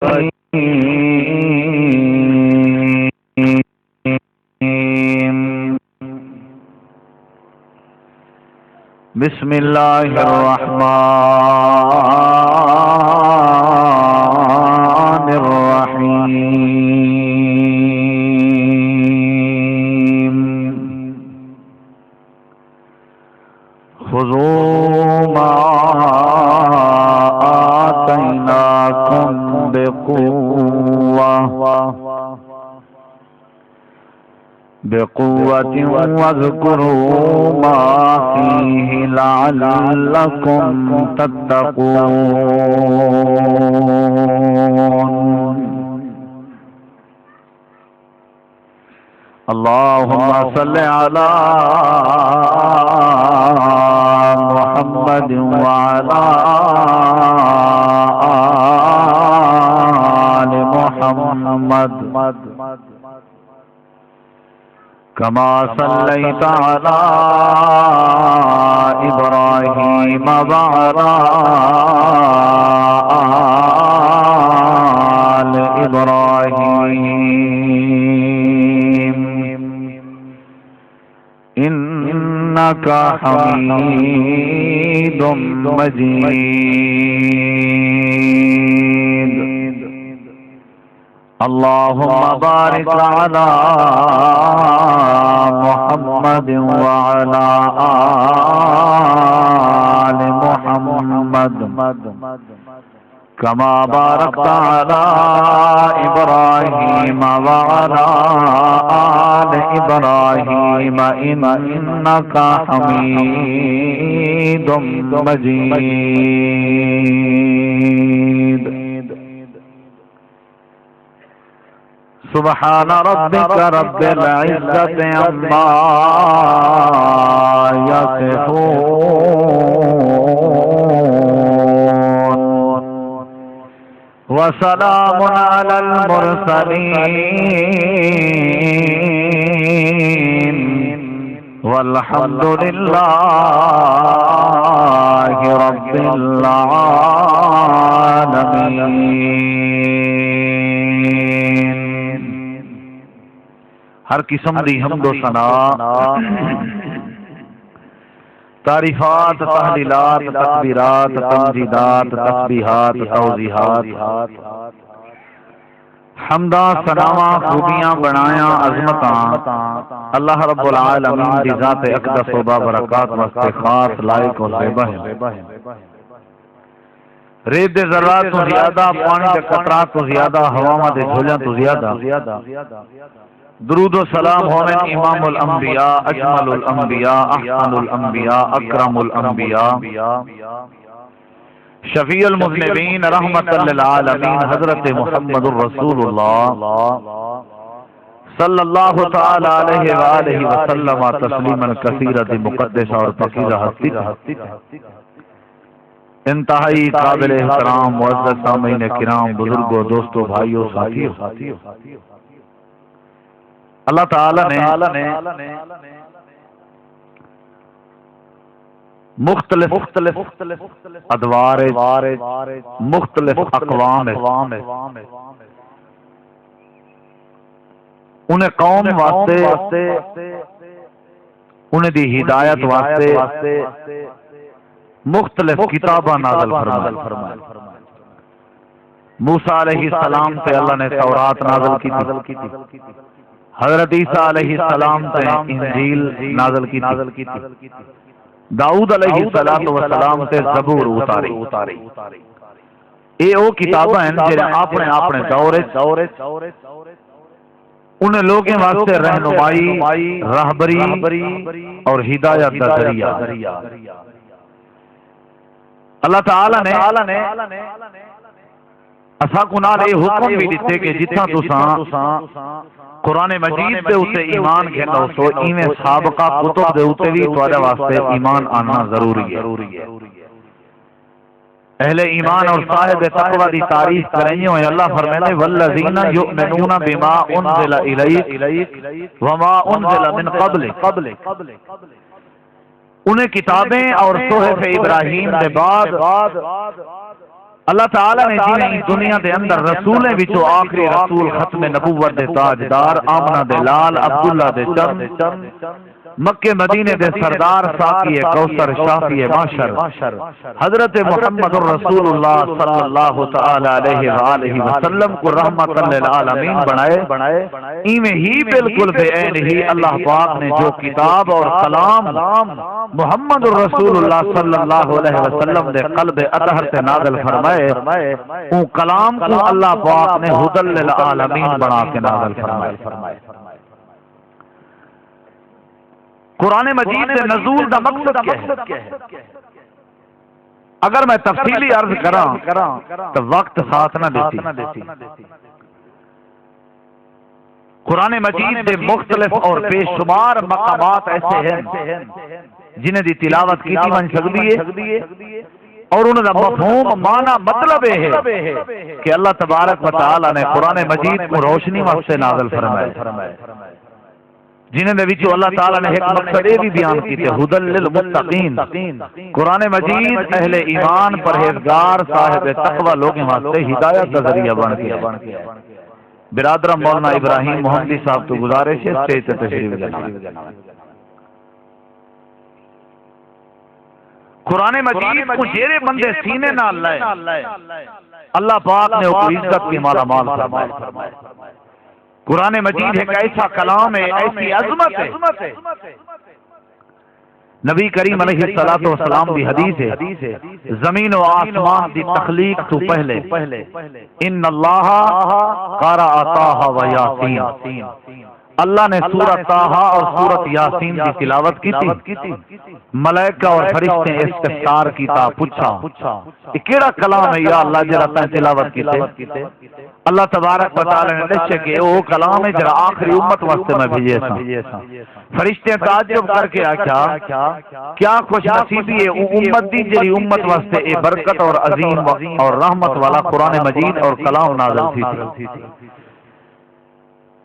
بسم اللہ الرحمن الرحیم خذوا ما آتیناکم بقوة واذكروا ما فيه لعلكم تتقون اللهم صل على محمد وعلى آل محمد كما صليت على إبراهيم وعلى آل إبراهيم إنك حميد مجيد اللهم بارك على محمد وعلى آل محمد كما باركت على إبراهيم وعلى آل إبراهيم إنك حميد مجيد سبحان ربك رب العزة عما يصفون وسلام على المرسلين والحمد لله رب العالمين ہر قسم دی حمد و ثنا تعریفات تحلیلات تکبیرات تمجیدات تسبیحات توضیحات حمداں ثناواں خوبیاں بنایاں عظمتاں اللہ رب العالمین دی ذات اقدس و بابرکات واسطے خاص لائق و زیبا ہے ریت دے ذرات تو زیادہ پانی دے قطرات تو زیادہ ہواواں دے جھولیاں تو زیادہ درود و سلام ہومن امام الانبیاء اجمل الانبیاء احسن الانبیاء اکرم الانبیاء شفیع المذنبین رحمت للعالمین حضرت محمد الرسول اللہ صلی اللہ تعالی علیہ وآلہ وسلم تسلیما کثیرا مقدسہ اور پاکیزہ ہستی انتہائی قابل احترام معزز سامعین کرام بزرگوں دوستوں بھائیوں ساتھیوں اللہ تعالی نے مختلف ادوار مختلف اقوام انہیں قوم واسطے انہیں دی ہدایت واسطے مختلف کتاباں نازل فرمائے موسیٰ علیہ السلام سے اللہ نے تورات نازل کی تھی حضرت عیسیٰ علیہ السلام سے انجیل نازل کی تھی داؤد علیہ السلام سے زبور اتاری اے او کتاباں ہیں جنہیں اپنے دورے انہیں لوگوں واسطے رہنمائی راہبری اور ہدایت کا ذریعہ اللہ تعالی نے اسا کو نال یہ حکم بھی دیتے کہ جتنا تساں قرآن مجید دے اسے ایمان کہندو سو ایویں سابقہ کتب دے اوتے بھی تواڈے واسطے ایمان آنا ضروری ہے اہل ایمان اور صاحب تقوی دی تعریف کریں ہوئے اللہ فرماتے والذین یؤمنون بما انزل الیک وما انزل من قبلک انہیں کتابیں اور صحف ابراہیم کے بعد اللہ تعالی نے جی دنیا دے اندر رسولیں وچوں آخری رسول ختم نبوت دے تاجدار آمنہ دے لال عبداللہ دے چند مکے مدینے دے سردار ساقی کوثر شافی معاشر حضرت محمد الرسول اللہ صلی اللہ تعالی علیہ وآلہ وسلم کو رحمت للعالمین بنائے ایویں ہی بالکل بے عین ہی اللہ پاک نے جو کتاب اور کلام محمد الرسول اللہ صلی اللہ علیہ وسلم دے قلب اطہر سے نازل فرمائے ان کلام کو اللہ پاک نے ہدی للعالمین بنا کے نازل فرمائے۔ قرآن مجید سے نزول دا مقصد کیا ہے؟ اگر میں تفصیلی عرض کراں تو وقت ساتھ نہ دیتی۔ قرآن مجید دے مختلف اور بے شمار مقامات ایسے ہیں جنہیں دی تلاوت کی بن سکتی ہے اور انہوں کا مفہوم معنی مطلب ہے کہ اللہ تبارک و تعالی نے قرآن مجید کو روشنی واسطے نازل فرمائے، جنہیں دے وچوں اللہ تعالی نے ایک مقصد بھی بیان کیتے ہدی للمتقین۔ قرآن مجید اہل ایمان پرہیزگار صاحب تقوی لوگوں واسطے ہدایت کا ذریعہ بن گیا۔ برادرم مولانا ابراہیم محمدی صاحب تو گزارش ہے اسٹیج تے تشریف لے۔ قرآن مجید کو جیرے بندے سینے نال لائے اللہ پاک نے وہ عزت کی مالا مال فرمائے۔ قرآن مجید ایک ایسا کلام ہے، ایسی عظمت ہے۔ نبی کریم علیہ الصلوۃ والسلام دی حدیث ہے زمین و آسمان دی تخلیق تو پہلے ان اللہ قرأ طٰہ و یاسین، اللہ نے سورۃ طٰہ اور سورۃ یاسین کی تلاوت کی تھی۔ ملائکہ اور فرشتے استفسار کیتا، پوچھا یہ کیڑا کلام ہے یا اللہ جرا تے تلاوت کیتے؟ اللہ تبارک و تعالی نے دسے کہ وہ کلام ہے جرا آخری امت واسطے میں بھیجے سا۔ فرشتے تعجب کر کے آکھیا کیا خوش نصیبی ہے وہ امت دی جری امت واسطے اے برکت اور عظیم اور رحمت والا قرآن مجید اور کلام نازل تھی۔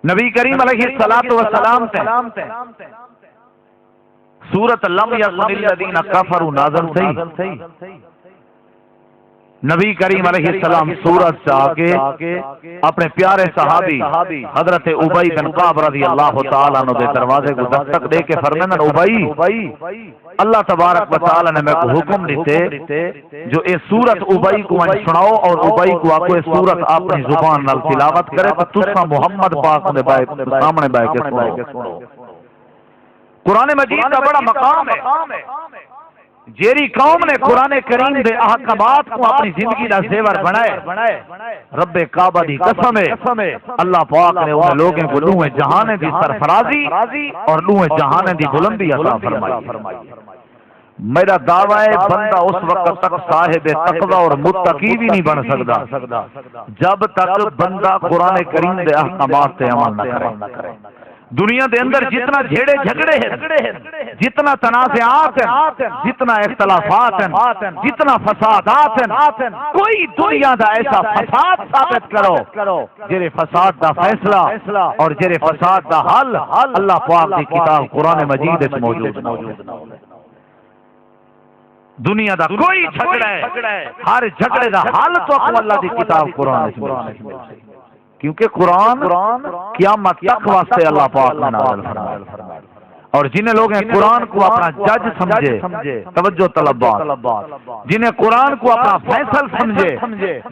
نبی کریم علیہ الصلوۃ والسلام تے سورۃ لم یکن الذین کفروا نازل تھی۔ نبی کریم علیہ السلام سورت سے آگے اپنے پیارے صحابی حضرت ابی بن کعب رضی اللہ تعالیٰ عنہ دے دروازے کو دستک دے کے فرمانا ابی اللہ تبارک و تعالیٰ نے میں کو حکم دیتے جو اے سورت ابی کو من سناؤ اور ابی کو آکو اے سورت اپنی زبان نال تلاوت کرے تو تسا محمد پاک نے سامنے بائے کے سنو۔ قرآن مجید کا بڑا مقام ہے۔ جیری قوم نے قرآن کریم دے احکامات کو اپنی زندگی دا زیور بنائے، رب کعبہ دی قسم ہے اللہ پاک نے ان لوگوں کو لوہ جہانے دی سرفرازی اور لوہ جہانے دی بلندی عطا فرمائی۔ میرا دعویٰ ہے بندہ اس وقت تک صاحب تقوی اور متقی بھی نہیں بن سکتا جب تک بندہ قرآن کریم دے احکامات سے عمل نہ کرے۔ دنیا دے اندر جتنا جھیڑے جھگڑے ہیں، جتنا تنازعات ہیں، جتنا اختلافات ہیں، جتنا فسادات ہیں، کوئی دنیا دا ایسا فساد ثابت کرو جرے فساد دا فیصلہ اور جرے فساد دا حل اللہ پاک دی کتاب قرآن مجید وچ موجود ہے۔ دنیا دا کوئی جھگڑا ہے، ہر جھگڑے دا حل تو اللہ دی کتاب قرآن وچ موجود ہے، کیونکہ قرآن قیامت تک واسطے اللہ پاک نے نازل فرمایا۔ اور جنہیں لوگ ہیں قرآن کو اپنا جج سمجھے، توجہ طلبات، جنہیں قرآن کو اپنا فیصل سمجھے،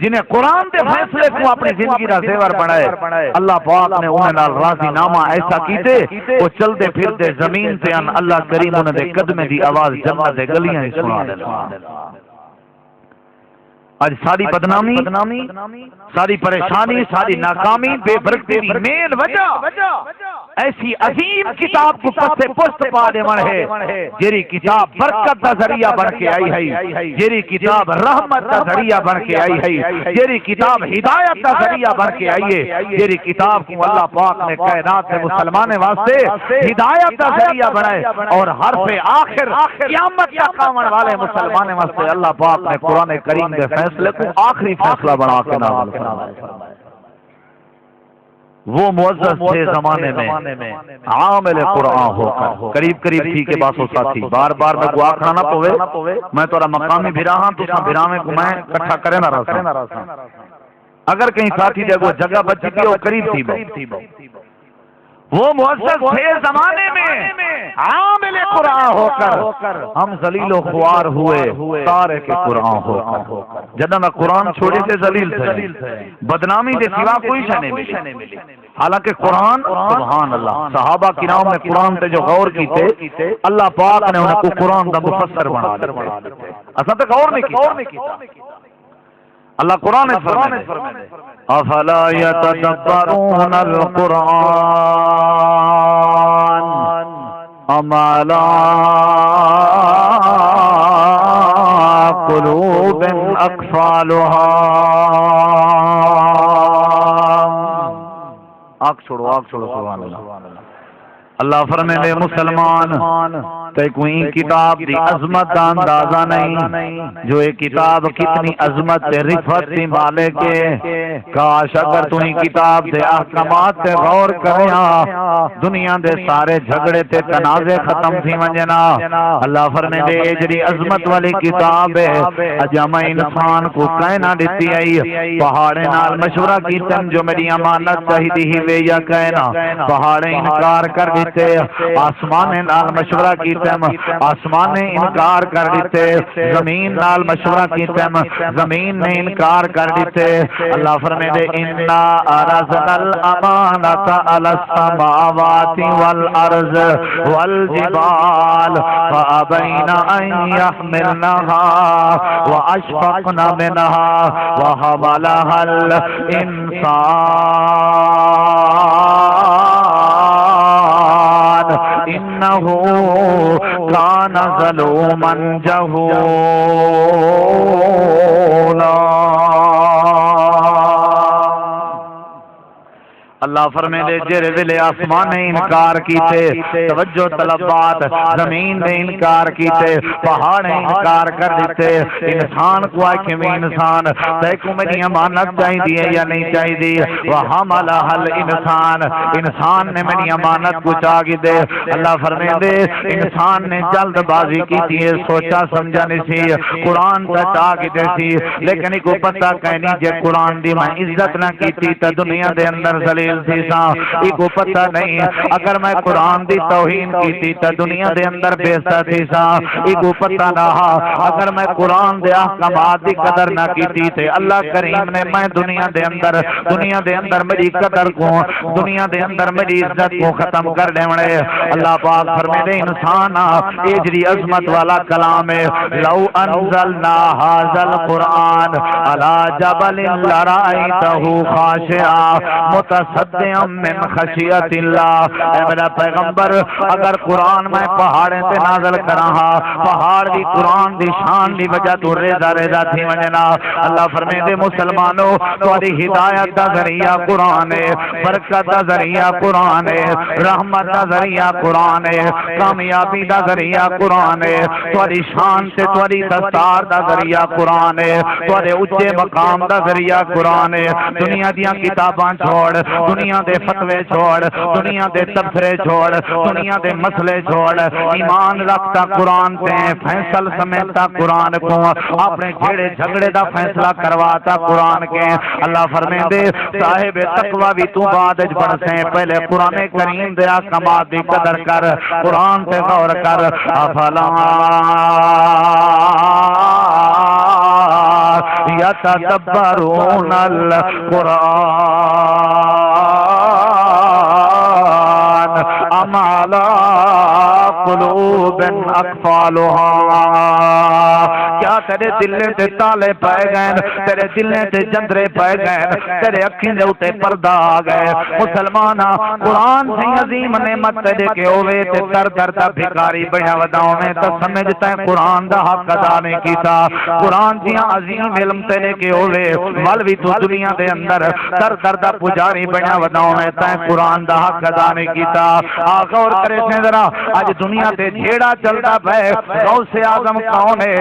جنہیں قرآن دے فیصلے کو اپنی زندگی کا زیور بنائے، اللہ پاک نے انہیں نال راضی نامہ ایسا کیتے وہ چلتے پھرتے زمین تے ان اللہ کریم انہیں دے قدمے دی آواز جنت دے گلیاں سنا دے۔ آج ساری بدنامی، ساری پریشانی، ساری ناکامی، بے برکتی کی مین وجہ ایسی عظیم کتاب کو پسے پشت پا دے من ہے جیری کتاب برکت کا ذریعہ بن کے آئی ہے، جیری کتاب رحمت کا ذریعہ بن کے آئی ہے، جیری کتاب ہدایت کا ذریعہ بن کے آئی ہے، جیری کتاب کو اللہ پاک نے کائنات سے مسلمان واسطے ہدایت کا ذریعہ بنائے اور حرف آخر قیامت کا قامن والے مسلمان واسطے اللہ پاک نے قرآن کریم کے فیصلے کو آخری فیصلہ بنا کے نازل فرمایا۔ وہ معزز تھے زمانے میں عامل قرآن ہو کر، قریب قریب تھی کہ باسو ساتھی بار بار میں کو آکھنا نہ پوے میں تورا مقامی بھرا ہاں تو بھرا میں کو میں کٹھا کرے نہ رہا، اگر کہیں ساتھی دے وہ جگہ بچی تھی وہ قریب تھی وہ معزز تھے زمانے میں عامل قرآن ہو کر، ہم ذلیل و خوار ہوئے تارے کے قرآن ہو کر، جدہ میں قرآن چھوڑے سے ذلیل تھے، بدنامی دے سوا کوئی شے نہیں ملی، حالانکہ قرآن سبحان اللہ صحابہ کرام میں قرآن تے جو غور کیتے اللہ پاک نے انہیں کو قرآن دا مفسر بنا دیتے، اصلا تے غور نہیں کیتا۔ اللہ قرآن فرمائے افلا یتدبرون القرآن ام علی قلوب اقفالها۔ آنکھ چھوڑو سبحان اللہ۔ اللہ فرمائے مسلمان تے کوئی کتاب دی عظمت دا اندازہ نہیں، جو ایک کتاب کتنی عظمت تے رفعت دی مالک ہے، کاش اگر تو ہی کتاب دے احکامات تے غور کریاں دنیا دے سارے جھگڑے تے تنازع ختم تھی ونجنا۔ اللہ فرمائے اے جڑی عظمت والی کتاب ہے اجا میں انسان کو کہنا دیتی آئی، پہاڑے نال مشورہ کیتن جو میری امانت چاہیدی ہی وے یا کہنا، پہاڑے انکار کر دیتے، آسمان نال مشورہ کیتن آسمان نے انکار کر دیتے، زمین نال مشورہ کیتن زمین نے انکار کر دیتے۔ اللہ فرمائے انا عرضنا الامانۃ علی السماوات والارض والجبال فابین ان یحملنها واشفقن منها وحملها الانسان انہو کان ظلوما جہولا۔ اللہ فرمائے جڑے ویلے آسمان نے انکار کیتے، توجہ طلبات زمین نے انکار کیتے، پہاڑ نے انکار کر دیتے، انسان کو آئے میں انسان تے کو میری امانت چاہیے یا نہیں چاہیے، وحملها الانسان انسان نے میری امانت کو چاہیے دے۔ اللہ فرمائے انسان نے جلد بازی کی تھی، سوچا سمجھا نہیں سی، قرآن کا چاہیے دے سی، لیکن کو پتہ کہنی جے قرآن دی میں عزت نہ کیتی تا دنیا دے اندر ذلیل کو پتہ نہیں، اگر میں قرآن دی توہین کیتی تا دنیا دے اندر بے عزتی سا، کو پتہ نہ اگر میں قرآن دے احکامات دی قدر نہ کیتی تے اللہ کریم نے میں دنیا دے اندر میری قدر کو، دنیا دے اندر میری عزت کو ختم کر دیونے۔ اللہ پاک فرمائے انسان اے جڑی عظمت والا کلام ہے، لو انزلنا ھذا القرآن علی جبل لرأیتہ خاشعا متصدعا من خشیت اللہ۔ اے میرا پیغمبر اگر قرآن میں پہاڑیں تے نازل کراں، پہاڑ دی قرآن دی شان دی وجہ تو ریزا تھی ونجنا۔ اللہ فرمائے مسلمانوں تہاڈی ہدایت دا ذریعہ قرآن ہے، برکت دا ذریعہ قرآن ہے، رحمت دا ذریعہ قرآن ہے، کامیابی دا ذریعہ قرآن ہے، تہاڈی شان تے تہاڈی دستار دا ذریعہ قرآن ہے، تہاڈے اونچے مقام دا ذریعہ قرآن ہے۔ دنیا دیاں کتاباں چھوڑ، دنیا دے فتوے چھوڑ، دنیا دے تبصرے چھوڑ، دنیا دے مسئلے چھوڑ، ایمان رکھتا قرآن تے، فیصل سمیتا قرآن کو، اپنے جھیڑے جھگڑے دا فیصلہ کرواتا قرآن کے۔ اللہ فرمائے دے صاحب تقوی بھی تو بعد اج بڑھ سے پہلے قرآن کریم دے احکامات دی قدر کر، قرآن تے غور کر۔ افلا یتدبرون القرآن ام علی قلوب اقفالها۔ کیا تیرے دل تے تالے پائے گئے، تیرے دل تے جندرے پائے گئے، تیرے اکھیں دے اوتے پردہ آ گئے۔ مسلمانا قرآن سے عظیم نعمت تیرے کے ہوئے تے در دا بھکاری بنیا وداؤں میں تو سمجھتا ہے قرآن دا حق ادا نہیں کیتا۔ قرآن جیاں عظیم علم تیرے کے ہوئے ول بھی تو دنیا دے اندر در دا پجاری بنیا وداؤں میں تے قرآن دا حق ادا نہیں کیتا۔ غور کرے تھے ذرا، آج دنیا تے جھیڑا چلتا پے غوث اعظم کون ہے،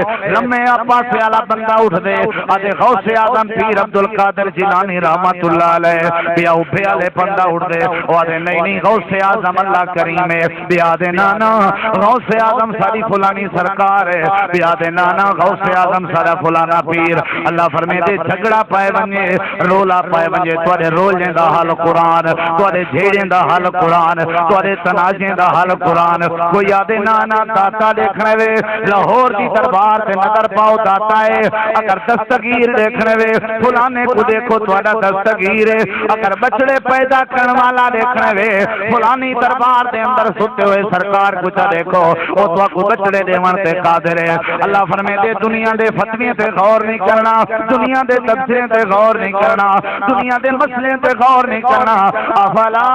فرمایا پاسے والا بندہ اٹھ دے اتے غوث اعظم پیر عبد القادر جیلانی رحمت اللہ علیہ بیا اوبے والے بندہ اٹھ دے او دے نہیں غوث اعظم اللہ کریم ہے بیا دے نانا غوث اعظم ساری فلانی سرکار ہے بیا دے نانا غوث اعظم سارا فلانا پیر اللہ فرمائے دے جھگڑا پائے ونجے رولا پائے ونجے تواڈے رولیں دا حال قرآن تواڈے جھیڑیں دا حال قرآن تواڈے تنازعیں دا حال قرآن کوئی آدے نانا داتا دیکھنے وے لاہور دی دربار تے نظر پاؤ داتا ہے اگر دستگیر دیکھنے وے فلانے کو دیکھو تواڈا دستگیر ہے اگر بچڑے پیدا کرنے والا دیکھنے وے فلانی دربار دے اندر ستے ہوئے سرکار کو چا دیکھو او تو کو بچڑے دیون تے قادر ہے اللہ فرمائے دے دنیا دے فتوی تے غور نہیں کرنا دنیا دے تبصرے تے غور نہیں کرنا دنیا دے مسئلے تے غور نہیں کرنا افلا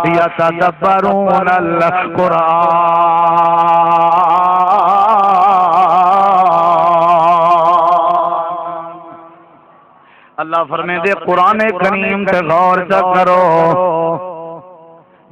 یتدبرون القرآن اللہ فرمائے دے قرآن کریم تے غور چا کرو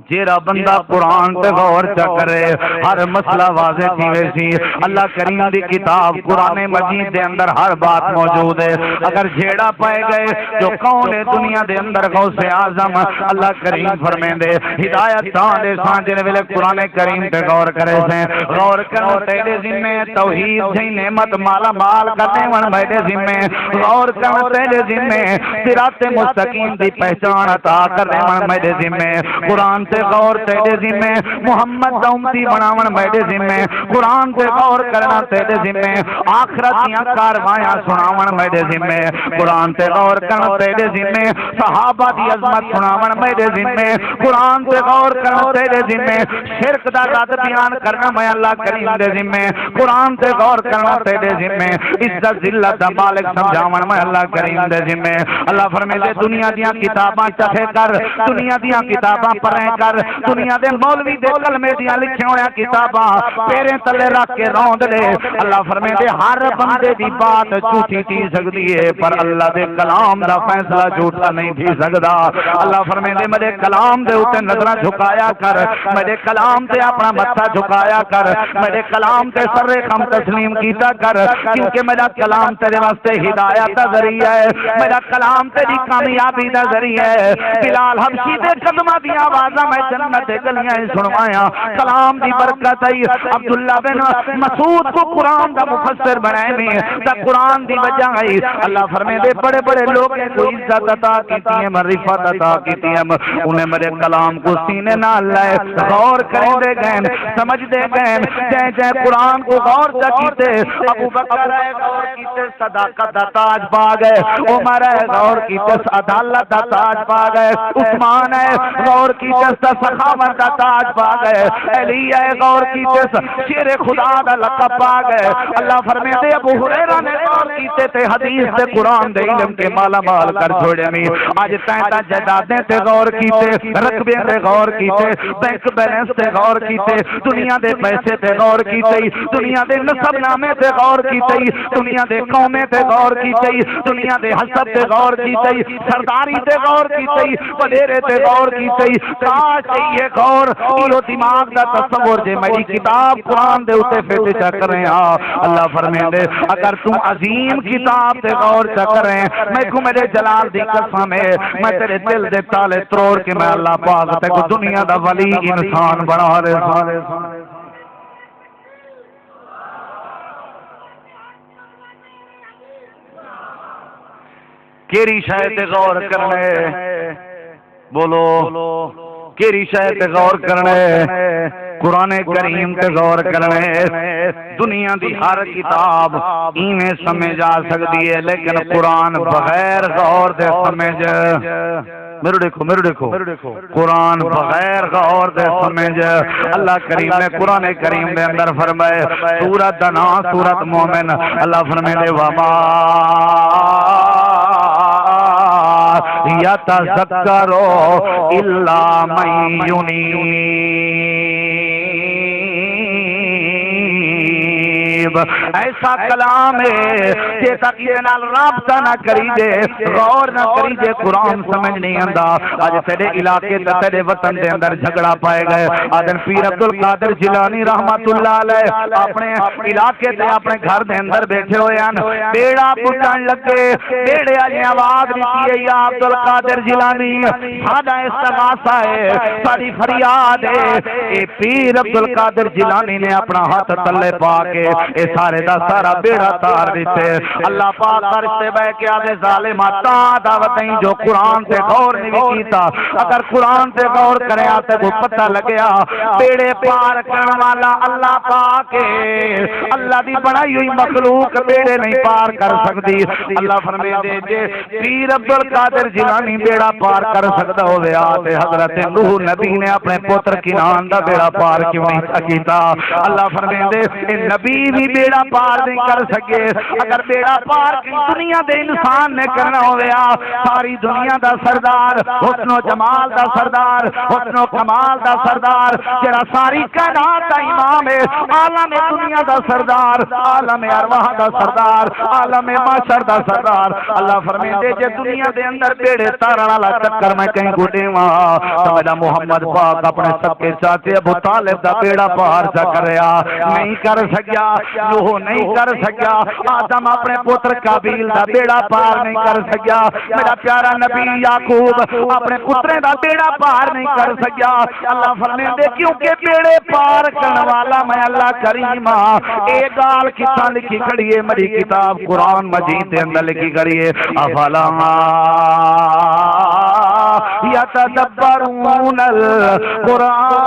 جیرا بندہ قرآن تے غور چا کرے ہر مسئلہ واضح تھی ویسی اللہ کریم دی کتاب قرآن مجید دے اندر ہر بات موجود ہے اگر جھیڑا پائے گئے جو کون ہے دنیا دے اندر غوث اعظم اللہ کریم فرمائے دے ہدایت تاں دے سانجے ویلے قرآن کریم تے غور کرے سے غور کرو تیرے ذمے توحید جی نعمت مالا مال کرنے ون میرے ذمے غور کرو تیرے ذمے صراط مستقیم دی پہچان عطا کرنے ون میرے ذمے قرآن تے غور تیرے ذمے محمد دا امتی بناون میرے ذمے قرآن تے غور کرنا تیرے ذمے آخرت دیاں کارواں سناون میرے ذمے قرآن تے غور کرنا تیرے ذمے صحابہ دی عظمت سناون میرے ذمے قرآن تے غور کرنا تیرے ذمے شرک دا رد بیان کرنا میں اللہ کریم دے ذمے قرآن تے غور کرنا تیرے ذمے عزت ذلت دا مالک سمجھاون میں اللہ کریم دے ذمے اللہ فرمائے دے دنیا دیاں کتاباں چکھے کر دنیا دیاں کتاباں پڑھیں کر دنیا دے مولوی دے کلمے دیاں لکھے ہویا کتاباں پیریں تلے رکھ کے روند لے اللہ فرمائے دے ہر بندے دی بات جھوٹی تھی سکتی ہے پر اللہ دے کلام دا فیصلہ جھوٹا نہیں تھی سکدا اللہ فرمائے دے میرے کلام دے اوتے نظراں جھکایا کر میرے کلام تے اپنا متھا جھکایا کر میرے کلام تے سر خم تسلیم کیتا کر کیونکہ میرا کلام تیرے واسطے ہدایت دا ذریعہ ہے میرا کلام تیری کامیابی دا ذریعہ ہے بلال حبشی دے قدماں دی آوازاں میں جنت گلیاں سنوایا کلام دی برکت ہے عبداللہ بن مسعود کو قرآن دا مفسر بنائے میں تا قرآن دی وجہ ہے اللہ فرمائے دے بڑے بڑے لوگ کو عزت عطا کیتی ہے معرفت عطا کیتی ہے انہیں میرے کلام کو سینے نہ لائے غور کریں دے گئے سمجھ دے گئے جے جے قرآن کو غور چا کیتے ابو بکر ہے غور کیتے صداقت دا تاج پا گئے عمر ہے غور کیتے عدالت دا تاج پا گئے عثمان ہے غور کیتے سخاوت دا تاج پا گئے علی ہے غور کیتے شیر خدا دا لقب پا گئے اللہ فرمائے دے ابو ہریرہ نے غور کیتے تے حدیث تے قرآن دے علم کے مالا مال کر چھوڑے میں آج تائیں جائیدادیں تے غور کیتے رقبے تے غور کیتے بینک بیلنس تے غور کیتے دنیا دے پیسے تے غور کیتے دنیا دے نسب نامے تے غور کیتے دنیا دے قومے تے غور کیتے دنیا دے حسب تے غور کیتے سرداری تے غور کیتے وڈیرے تے غور کیتے کاش یہ غور یہ دماغ دا تصور جے میری کتاب قرآن دے اوتے فٹ چا کریں اللہ فرمائے دے اگر تم عظیم کتاب تے غور چا کریں میں کو میرے جلال دی قسم ہے میں تیرے دل دے تالے تروڑ کے میں اللہ پاک تے کو دنیا دا ولی انسان بنا رہے کیری شاید غور کرنے بولو کیری شاید غور کرنے قرآن کریم تے غور کرنے دنیا دی ہر کتاب ایویں سمجھ آ سکتی ہے لیکن قرآن بغیر غور دے سمجھ میرے دیکھو قرآن بغیر غور دے سمجھ اللہ کریم نے قرآن کریم دے اندر فرمائے سورت دنا سورت مومن اللہ فرمائے دے وما یتذکرو الا من ینیب عجیب ایسا کلام ہے کہ تک یہ نال رابطہ نہ کری دے غور نہ کری دے قرآن سمجھ نہیں آندا اج تیرے علاقے تے تیرے وطن دے اندر جھگڑا پائے گئے آدن پیر عبد القادر جیلانی رحمت اللہ علیہ اپنے علاقے تے اپنے گھر دے اندر بیٹھے ہوئے ہیں بیڑا پٹن لگے بیڑے والی آواز دیتی ہے یا عبد القادر جیلانی ساڈا استغاثہ ہے ساری فریاد ہے اے پیر عبد القادر جیلانی نے اپنا ہاتھ تلے پا کے اے سارے دا سارا بیڑا تار دیتے اللہ پاک عرش تے بیٹھ کے آدھے ظالما تا دعوتیں جو قرآن تے غور نہیں کیتا اگر قرآن تے غور کرے آتے کو پتہ لگیا بیڑے پار کرنے والا اللہ پاک اللہ دی بنائی ہوئی مخلوق بیڑے نہیں پار کر سکتی اللہ فرمائے دے جے پیر عبد القادر جیلانی بیڑا پار کر سکتا ہوئے آتے حضرت نوح نبی نے اپنے پوتر کنان دا بیڑا پار کیوں نہیں کیتا اللہ فرمائے دے نبی بھی بیڑا پار نہیں کر سکے اگر بیڑا پار کی دنیا دے انسان نے کرنا ہویا ساری دنیا دا سردار حسن و جمال دا سردار حسن و کمال دا سردار جڑا ساری کائنات دا امام ہے عالم دنیا دا سردار عالم ارواح دا سردار عالم معاشر دا سردار اللہ فرمائے دے جے دنیا دے اندر بیڑے تارن والا چکر میں کہیں گڈے وہاں تو میرا محمد پاک اپنے سب کے چاچے ابو طالب دا بیڑا پار چا کریا نہیں کر سکیا نوح نہیں کر سکیا آدم اپنے پتر قابیل دا بیڑا پار نہیں کر سکیا میرا پیارا نبی یعقوب اپنے پترے دا بیڑا پار نہیں کر سکیا اللہ فرمائے دے کیونکہ بیڑے پار کرنے والا میں اللہ کریم اے گال کتنا لکھی کھڑی ہے میری کتاب قرآن مجید دے اندر لکھی کھڑی ہے افلا یتدبرون القرآن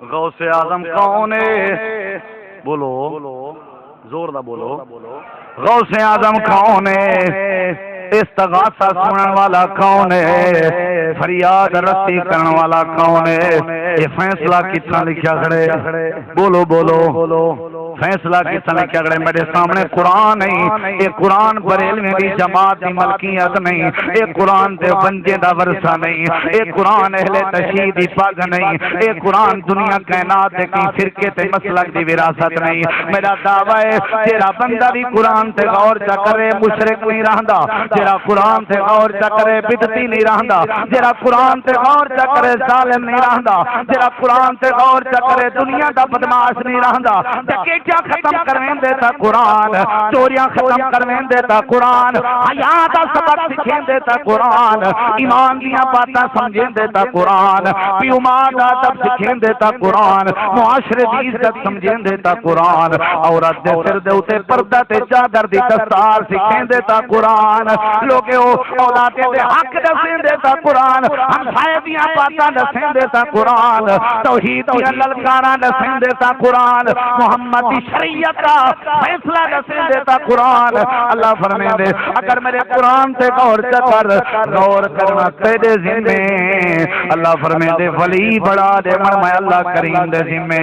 غوث اعظم کون ہے بولو زور دا بولو غوث اعظم کون ہے استغاثہ سنن والا کون ہے فریاد رسی کرن والا کون ہے یہ فیصلہ کتنا لکھا کھڑے بولو بولو فیصلہ کتنا لکھا کھڑے میرے سامنے قرآن نہیں یہ قرآن بریلوی دی جماعت دی ملکیت نہیں یہ قرآن دے بندے دا ورثہ نہیں یہ قرآن اہل تشیع دی پگ نہیں یہ قرآن دنیا کائنات دے کی فرقے تے مسلک دی وراثت نہیں میرا دعویٰ ہے تیرا بندہ بھی قرآن تے غور چا کرے مشرک نہیں رہندا جڑا قرآن تے غور چا کرے بدعتی نہیں رہندا جڑا قرآن تے غور چا کرے ظالم نہیں رہندا جڑا قرآن تے غور چا کرے دنیا دا بدماش نہیں رہندا ڈکیتیاں ختم کروین دیتا قرآن چوریاں ختم کروین دیتا قرآن حیا دا سبق سکھین دیتا قرآن ایمان دیاں باتاں سمجھین دیتا قرآن بیومان دا ادب سکھین دیتا قرآن معاشرے دی عزت سمجھین دیتا قرآن عورت دے سر دے اوتے پردہ تے چادر دی دستار سکھین دیتا قرآن لوگے اولاد دے حق دسین دیتا قرآن ہم صاحبیاں باتاں دسین دیتا قرآن توحید دی للکاراں دسین دیتا قرآن محمد دی شریعت کا فیصلہ دسین دیتا قرآن اللہ فرمائے دے اگر میرے قرآن تے غور کر غور کرنا تیرے ذمے اللہ فرمائے دے ولی بڑا دے میں اللہ کریم دے ذمے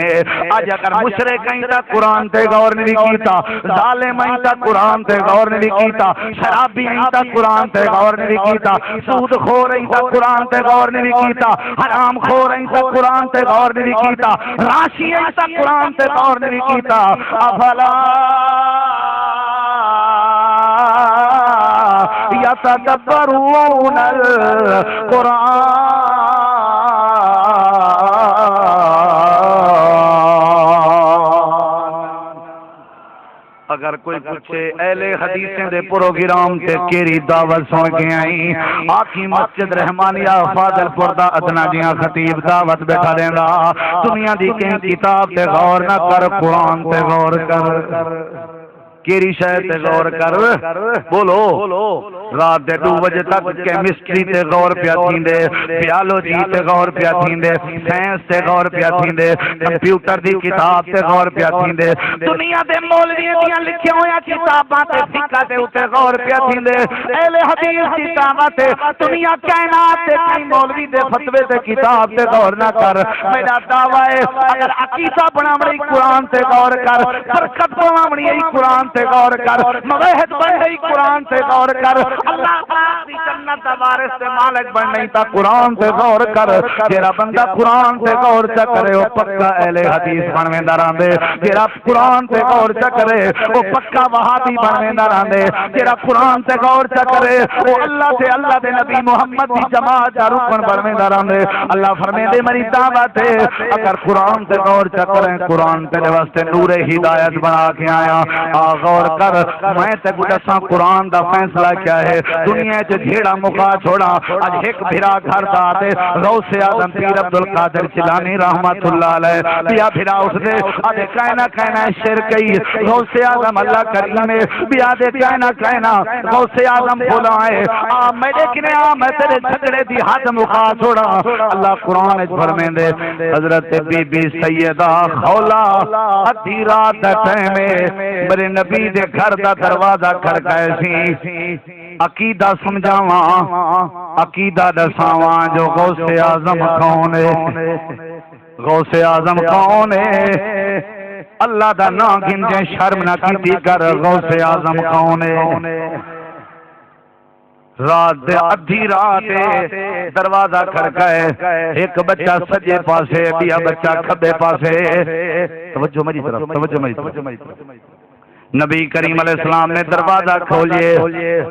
آج اگر مشرک کہیں تا قرآن تے غور نہیں کیتا ظالم ہیں تا قرآن تے غور نہیں کیتا شرابی ہیں تا قرآن تے غور نہیں کیتا سود خور ہیں تا قرآن تے غور نہیں کیتا حرام خور ہیں تا قرآن تے غور نہیں کیتا راشی ہیں تا قرآن تے غور نہیں کیتا افلا یتدبرون القرآن اگر کوئی پوچھے اہل حدیثیں دے پروگرام تے کیری دعوت سن کے آئی آخی مسجد رحمانیہ فاضل پور دا ادنا جیاں خطیب دعوت بیٹھا دینا دنیا دی کہیں کتاب تے غور نہ کر قرآن تے غور کر کیری شاید تے غور کر بولو رات دے 2 بجے تک کیمسٹری تے غور پیا تھیندے بیالوجی تے غور پیا تھیندے سائنس تے غور پیا تھیندے کمپیوٹر دی کتاب تے غور پیا تھیندے دنیا دے مولویاں دیاں لکھیاں ہویاں کتاباں تے فقہ تے اوتے غور پیا تھیندے اہل حدیث دی دعوت دنیا کائنات تے کئی مولوی دے فتوی تے کتاب تے غور نہ کر میرا دعویٰ ہے اگر عقیدہ بناونی قرآن تے غور کر برکت پاونی قرآن تے غور کر، موحد بن گئی قرآن تے غور کر، اللہ پاک دی جنت دا وارث تے مالک بن نہیں تا قرآن تے غور کر، جیڑا بندہ قرآن تے غور چا کرے وہ پکا اہل حدیث بنویندا رہندے، جیڑا قرآن تے غور چا کرے وہ پکا وہابی بنویندا رہندے، جیڑا قرآن تے غور چا کرے وہ اللہ دے نبی محمد دی جماعت دا رکن بنویندا رہندے۔ اللہ فرمیندے میری دعوت ہے اگر قرآن تے غور چا کریں، قرآن تے واسطے نور ہدایت بنا کے آیا، آ غور کر، میں تے دساں قرآن دا فیصلہ کیا ہے، دنیا چ جھیڑا مکا چھوڑا، اج ایک بھرا گھر دا تے غوث اعظم پیر عبد القادر جیلانی رحمت اللہ علیہ بیا بھرا اس دے اے کہنا شرک ہی غوث اعظم اللہ کریم نے بیا دے کہنا غوث اعظم بلائے آ میرے کنے آ میں تیرے جھگڑے دی حد مکا چھوڑا۔ اللہ قرآن وچ فرمیندے حضرت بی بی سیدہ خولا ادھی رات ٹائم میرے نبی دے گھر دا دروازہ کھڑکائے سی، عقیدہ سمجھاواں عقیدہ دساواں جو غوث اعظم کون ہے، غوث اعظم کون ہے، اللہ دا نام گنجے شرم نہ کیتی کر، غوث اعظم کون ہے۔ رات دے ادھی رات دروازہ کھڑکائے، ایک بچہ سجے پاسے بیا بچہ کھبے پاسے، توجہ میری طرف، توجہ میری طرف۔ نبی کریم علیہ السلام نے دروازہ کھولیے،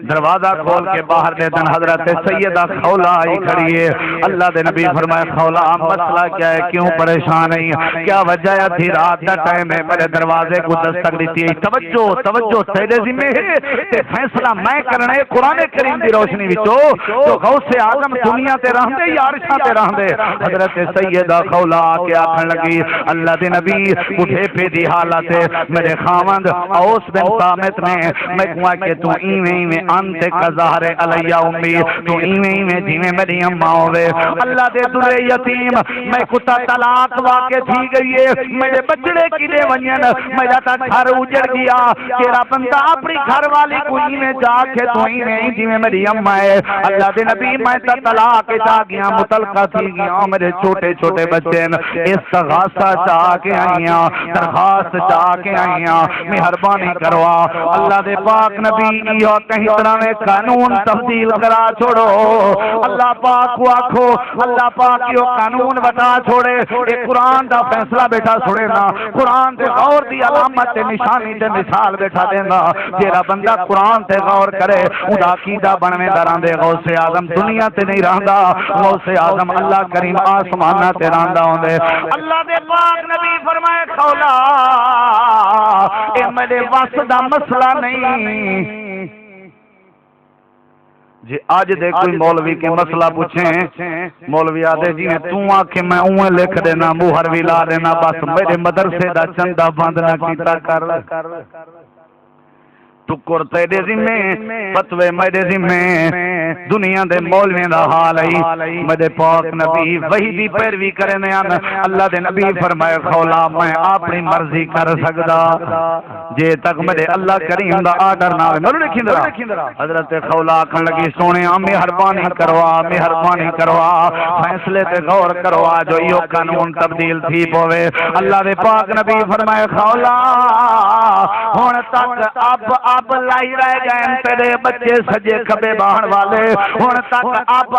دروازہ کھول کے باہر دے دن حضرت سیدہ خولا آئی کھڑی ہے۔ اللہ دے نبی فرمائے خولا مسئلہ کیا ہے، کیوں پریشان ہے، کیا وجہ ہے، ادھی رات دا ٹائم ہے، میرے دروازے کو دستک دیتی ہے، توجہ توجہ تیرے ذمہ ہے تے فیصلہ میں کرنا ہے قرآن کریم دی روشنی وچوں، تو غوث اعظم دنیا تے رہندے یا عرشاں تے رہندے۔ حضرت سیدہ خولا آ کے آکھن لگی اللہ دے نبی اٹھے پہ دی حالت میرے خاوند اوس بن صامت نے میں کہا کہ تو ایویں انت کظہر علی امی، تو ایویں جویں میری اماں ہوے، اللہ دے در یتیم میں کتا طلاق واقع تھی گئی ہے، میرے بچڑے کدے ونجن، میرا تا گھر اجڑ گیا، تیرا بندہ اپنی گھر والی کو ایویں جا کے تو ایویں جویں میری اماں ہے، اللہ دے نبی میں تا طلاق جا گیا، مطلقہ تھی گیا، میرے چھوٹے چھوٹے بچے استغاثہ چاہ کے آئیاں، درخواست چاہ کے آئیاں، مہربانی کروا اللہ دے پاک نبی یہ کہیں طرح میں قانون تبدیل کرا چھوڑو، اللہ پاک کو آکھو اللہ پاک یہ قانون بتا چھوڑے، یہ قرآن دا فیصلہ بیٹھا چھوڑے نا، قرآن تے غور دی علامت تے نشانی تے مثال بیٹھا دینا، جیڑا بندہ قرآن تے غور کرے ادا عقیدہ بنویں دران دے غوث اعظم دنیا تے نہیں رہندا، غوث اعظم اللہ کریم آسمانہ تے رہندا ہوندے۔ اللہ دے پاک نبی فرمائے خولا اے میرے وس دا مسئلہ نہیں، جی آج دے کوئی مولوی کے مسئلہ پوچھیں، مولوی آدھے جی تو آنکھیں میں اویں لکھ دینا موہر بھی لا دینا، بس میرے مدرسے دا چندہ بند نہ کیتا کر، ٹکر تیرے ذمے فتوے میرے ذمے، دنیا دے مولوی دا حال ہے، میرے پاک نبی وہی دی پیروی کرنے آن، اللہ دے نبی فرمائے خولا میں اپنی مرضی کر سکدا جے تک میرے اللہ کریم دا آرڈر نہ میں لکھی درا۔ حضرت خولا آکھن لگی سونے مہربانی کروا فیصلے تے غور کروا جو یہ قانون تبدیل تھی پوے۔ اللہ دے پاک نبی فرمائے خولا ہن تک اب لائی رہ گئے تیرے بچے سجے کھبے باہن والے، ہن تک اب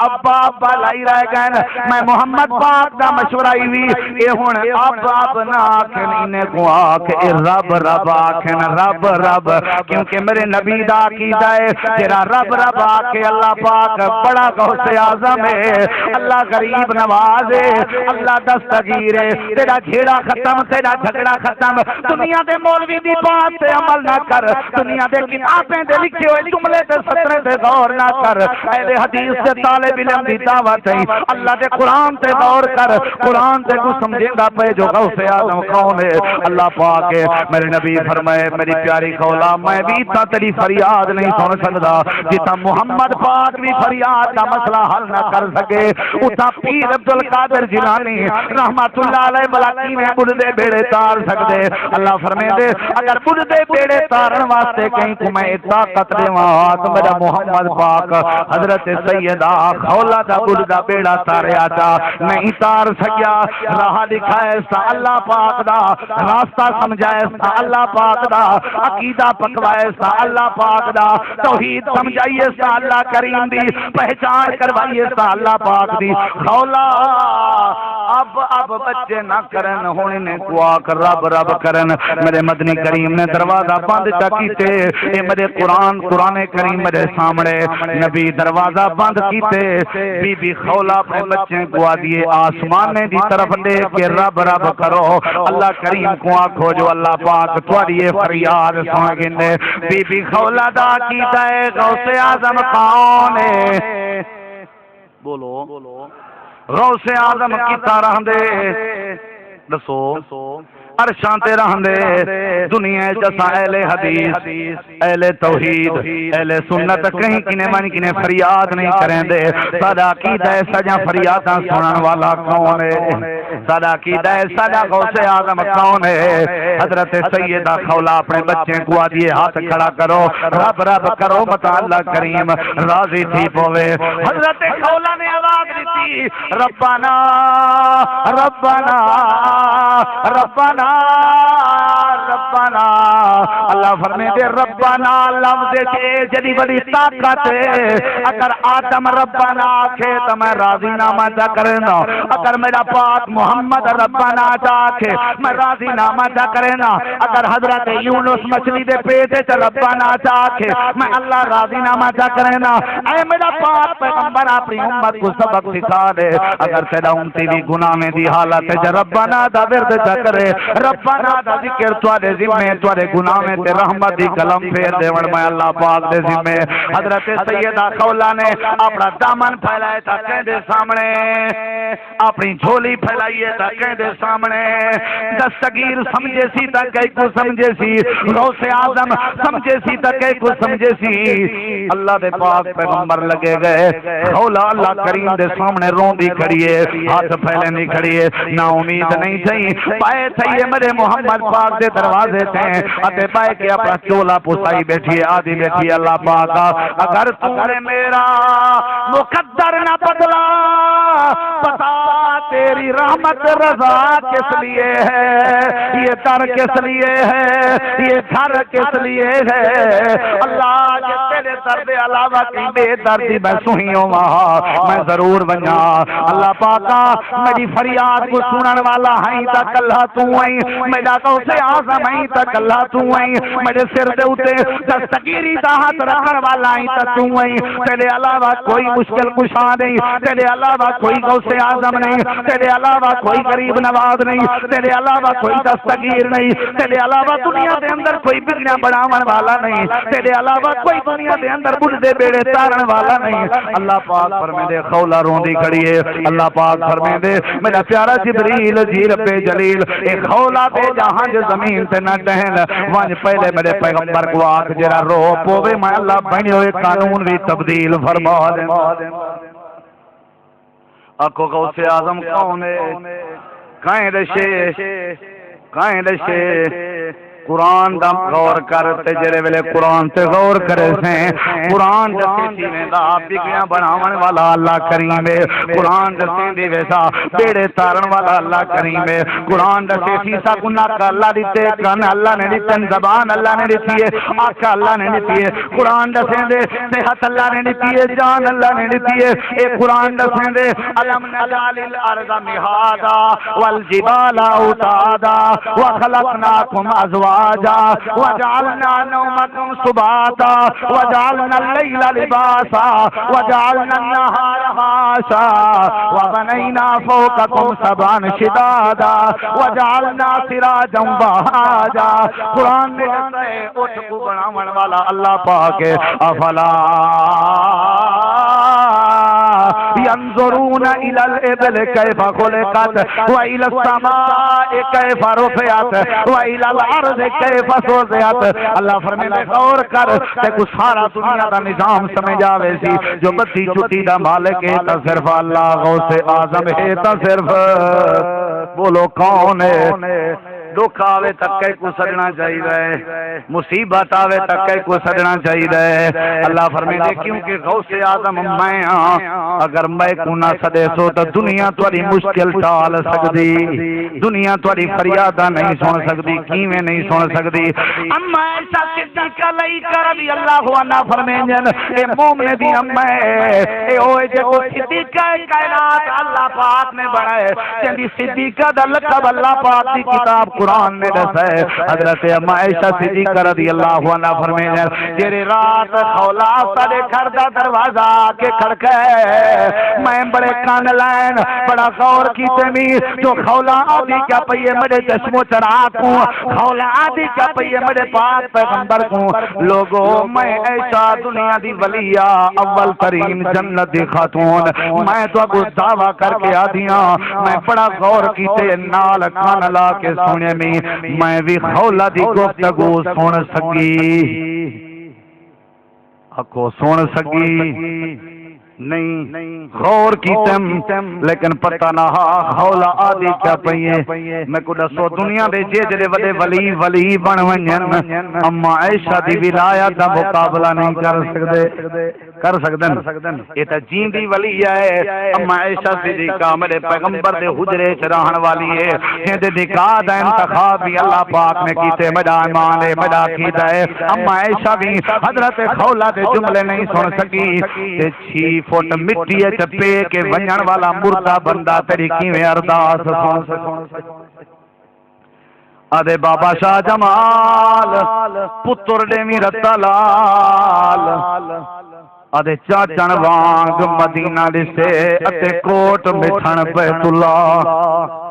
ابا لائی رہ گئے، میں محمد پاک دا مشورہ ہوئی اے ہن اب نہ آکھن انہیں کو آکھ اے رب رب آکھن رب کیونکہ میرے نبی دا عقیدہ ہے تیرا رب آکھے اللہ پاک بڑا غوث اعظم ہے، اللہ غریب نواز ہے، اللہ دستگیر ہے، تیرا جھیڑا ختم تیرا جھگڑا ختم، دنیا دے مولوی دی بات تے عمل نہ کر، دنیا دے کتابیں دے لکھے ہوئے جملے تے سطرے تے غور نہ کر، اہل حدیث سے طالب علم دی دعوت ہے، اللہ دے قرآن تے غور کر، قرآن تے کو سمجھیندا پے جو غوث اعظم کون ہے، اللہ پاک ہے۔ میرے نبی فرمائے میری پیاری خولا میں بھی تا تیری فریاد نہیں سن سکدا جتا محمد پاک بھی فریاد کا مسئلہ حل نہ کر سکے، اتا پیر عبد القادر جیلانی رحمت اللہ علیہ بلاکی میں بدھ دے بیڑے تار سکدے۔ اللہ فرمیندے اگر بدھ دے بیڑے تارن واسطے کہیں کو میں طاقت دیواں تو میرا محمد پاک حضرت سیدہ خولہ دا بلدہ بیڑا تاریا چا نہیں تار سکیا راہ دکھائے سا اللہ پاک دا راستہ سمجھائے سا اللہ پاک دا عقیدہ پکوائے سا اللہ پاک دا توحید سمجھائیے سا اللہ کریم دی پہچان کروائیے سا اللہ پاک دی خولہ اب بچے نہ کرن ہونے نے کو کر رب رب کرن میرے مدنی کریم نے دروازہ بند کیتے اے میرے قرآن کریم میرے سامنے نبی دروازہ بند کیتے بی بی خولہ اپنے بچے کو دیے آسمان دی طرف دیکھ کے رب رب کرو اللہ کریم کو آنکھو جو اللہ پاک تھوڑی فریاد سن گندے بی بی خولہ دا کیتا ہے غوث اعظم کون ہے بولو غوث اعظم کیتا رہندے دسو عرشاں تے رہندے دنیا جسا اہل حدیث اہل توحید اہل سنت کہیں کنے من کنے فریاد نہیں کریں دے ساڈا عقیدہ ہے سجا فریاداں سنن والا کون ہے ساڈا عقیدہ ہے ساڈا غوث اعظم کون ہے حضرت سیدہ خولہ اپنے بچے کو دیے ہاتھ کھڑا کرو رب رب کرو بتا اللہ کریم راضی تھی پوے حضرت خولہ نے آواز دی ربنا ربنا ربنا ربنا اللہ فرمائے دے ربنا لفظ جدی بڑی طاقت ہے اگر آدم ربنا آکھے تو میں راضی نامہ جا کرنا اگر میرا پاک محمد ربنا آکھے میں راضی نامہ جا کرنا اگر حضرت یونس مچھلی دے پیٹے چا ربنا آکھے میں اللہ راضی نامہ جا کرنا اے میرا پاک پیغمبر اپنی امت کو سبق سکھا دے اگر تیرا امتی بھی گناہ میں دی حالت ہے ربنا دا ورد جا کرے ربنا دا ذکر توارے ذمہ توارے گناہ میں تے رحمت دی کلم پھیر دے وڑ میں اللہ پاک دے ذمہ حضرت سیدہ خولہ نے اپنا دامن پھیلائے تھا کہیں دے سامنے اپنی جھولی پھیلائیے تھا کہیں دے سامنے دستگیر سمجھے سی تا کئی کو سمجھے سی غوث اعظم سمجھے سی تا کئی کو سمجھے سی اللہ دے پاک پیغمبر لگے گئے خولہ اللہ کریم دے سامنے رون دی کھڑیے ہاتھ پھیلے نہیں کھڑیے نا امید نہیں تھی پائے تھے میرے محمد پاک دے دروازے تھے اتے پائے کہ اپنا چولا پوسائی بیٹھی آدھی بیٹھی اللہ پاک اگر تم نے میرا مقدر نہ بدلا پتا تیری رحمت رضا کس لیے ہے یہ در کس لیے ہے یہ گھر کس لیے ہے اللہ یہ تیرے درد علاوہ کی بے دردی میں سوئیوں وہاں میں ضرور بنیا اللہ پاکا میری فریاد کو سنن والا ہیں تک اللہ تو ہیں میرا غوث اعظم ہیں تک اللہ تو ہیں میرے سر دے اتے دستگیری دا ہاتھ رکھن والا ہیں تک تو ہیں تیرے علاوہ کوئی مشکل کشا نہیں تیرے علاوہ کوئی غوث اعظم نہیں تیرے علاوہ کوئی غریب نواز نہیں تیرے علاوہ کوئی دستگیر نہیں تیرے علاوہ دنیا دے اندر کوئی بگڑیاں بڑھاون والا نہیں تیرے علاوہ کوئی دنیا دے اندر بڑھدے بیڑے تارن والا نہیں اللہ پاک فرمائے دے خولہ روندی کھڑی ہے اللہ پاک فرمائے دے میرا پیارا جبریل جی رب جلیل اے خولہ دے جہاں جو زمین تے نہ ٹہن وانج پہلے میرے پیغمبر کو آکھ جرا رو پوے میں اللہ بنی ہوئے قانون بھی تبدیل فرما دے اکو غوث اعظم کون ہے کائیں دشے قرآن دا غور کرتے جرے ویلے قرآن تے غور کرے سے قرآن جسی سیویں دا بگڑیاں بناون والا اللہ کریم ہے قرآن جسی دی ویسا بیڑے تارن والا اللہ کریم ہے قرآن جسی سیسا گناہ کا اللہ دیتے کن اللہ نے دیتے زبان اللہ نے دیتی ہے آنکھ اللہ نے دیتی ہے قرآن جسیں دے صحت اللہ نے دیتی ہے جان اللہ نے دیتی ہے اے قرآن جسیں دے علم نجال الارض مہادا والجبال اوتادا وخلقناکم ازواجا وجعلنا نومكم سباتا وجعلنا الليل لباسا وجعلنا النهار معاشا وبنينا فوقكم سبعا شدادا وجعلنا سراجا وهاجا قرآن نے اٹھ کو بناون والا اللہ پاک افلا ينظرون الى الابل كيف خلقت والى السماء كيف رفعت والى الارض کیف سوزیات اللہ فرمائے غور کر تے کو سارا دنیا دا نظام سمجھ آوے سی جو بدی چھٹی دا مالک ہے تا صرف اللہ غوث اعظم ہے تا صرف بولو کون ہے دکھ آوے تکے کو سجنا چاہیے، مصیبت آوے تکے کو سجنا چاہیے۔ اللہ فرمائے کیونکہ غوث اعظم میں ہاں، اگر میں کو نہ سدے سو تو دنیا تھوڑی مشکل ٹال سکتی، دنیا تھوڑی فریاداں نہیں سن سکتی، کیویں نہیں سن سکتی۔ اما عائشہ صدیقہ رضی اللہ عنہا فرمائیں اے مومن دی اما اے اوے جو صدیقہ کائنات اللہ پاک نے بنائے، جندی صدیقہ دا لقب اللہ پاک دی کتاب قرآن نے دسا ہے۔ حضرت اما عائشہ صدیقہ رضی اللہ عنہا فرمائیں جڑی رات خولا سارے گھر دا دروازہ کے کھڑکے، میں بڑے کان لائن بڑا غور کیتے می جو خولا آدھی کیا پئیے میرے چشمو چڑھا کو، خولا آدھی کیا پئیے میرے پاک پیغمبر کو، لوگوں میں ایسا دنیا دی ولیہ اول ترین جنت دی خاتون، میں تو ابو دعویٰ کر کے آدھیاں میں بڑا غور کیتے نال کان لا کے سونے میں بھی خولا دی گفتگو سن سکی، اکو سن سکی نہیں، غور کیتم لیکن پتہ نہ خولا آدھی کیا پئیے۔ میں کو دسو دنیا دے جڑے وڈے ولی بن ونجن اما عائشہ دی ولایت دا مقابلہ نہیں کر سکدن، یہ تے جیندی ولی ہے۔ اما عائشہ صدیقہ میرے پیغمبر دے حجرے چ رہن والی ہے، ایں دے نکاح دا انتخاب بھی اللہ پاک نے کیتے، میرا ایمان ہے میرا عقیدہ ہے۔ اما عائشہ بھی حضرت خولا دے جملے نہیں سن سکی تے 6 فٹ مٹی چپے کے ونجن والا مردہ بندہ تیری کیویں ارداس سن سکے۔ آدھے بابا شاہ جمال پتر ڈیمی رتا لال، آدھے چاچن وانگ مدینہ دسے اتے کوٹ مٹھن بیت اللہ،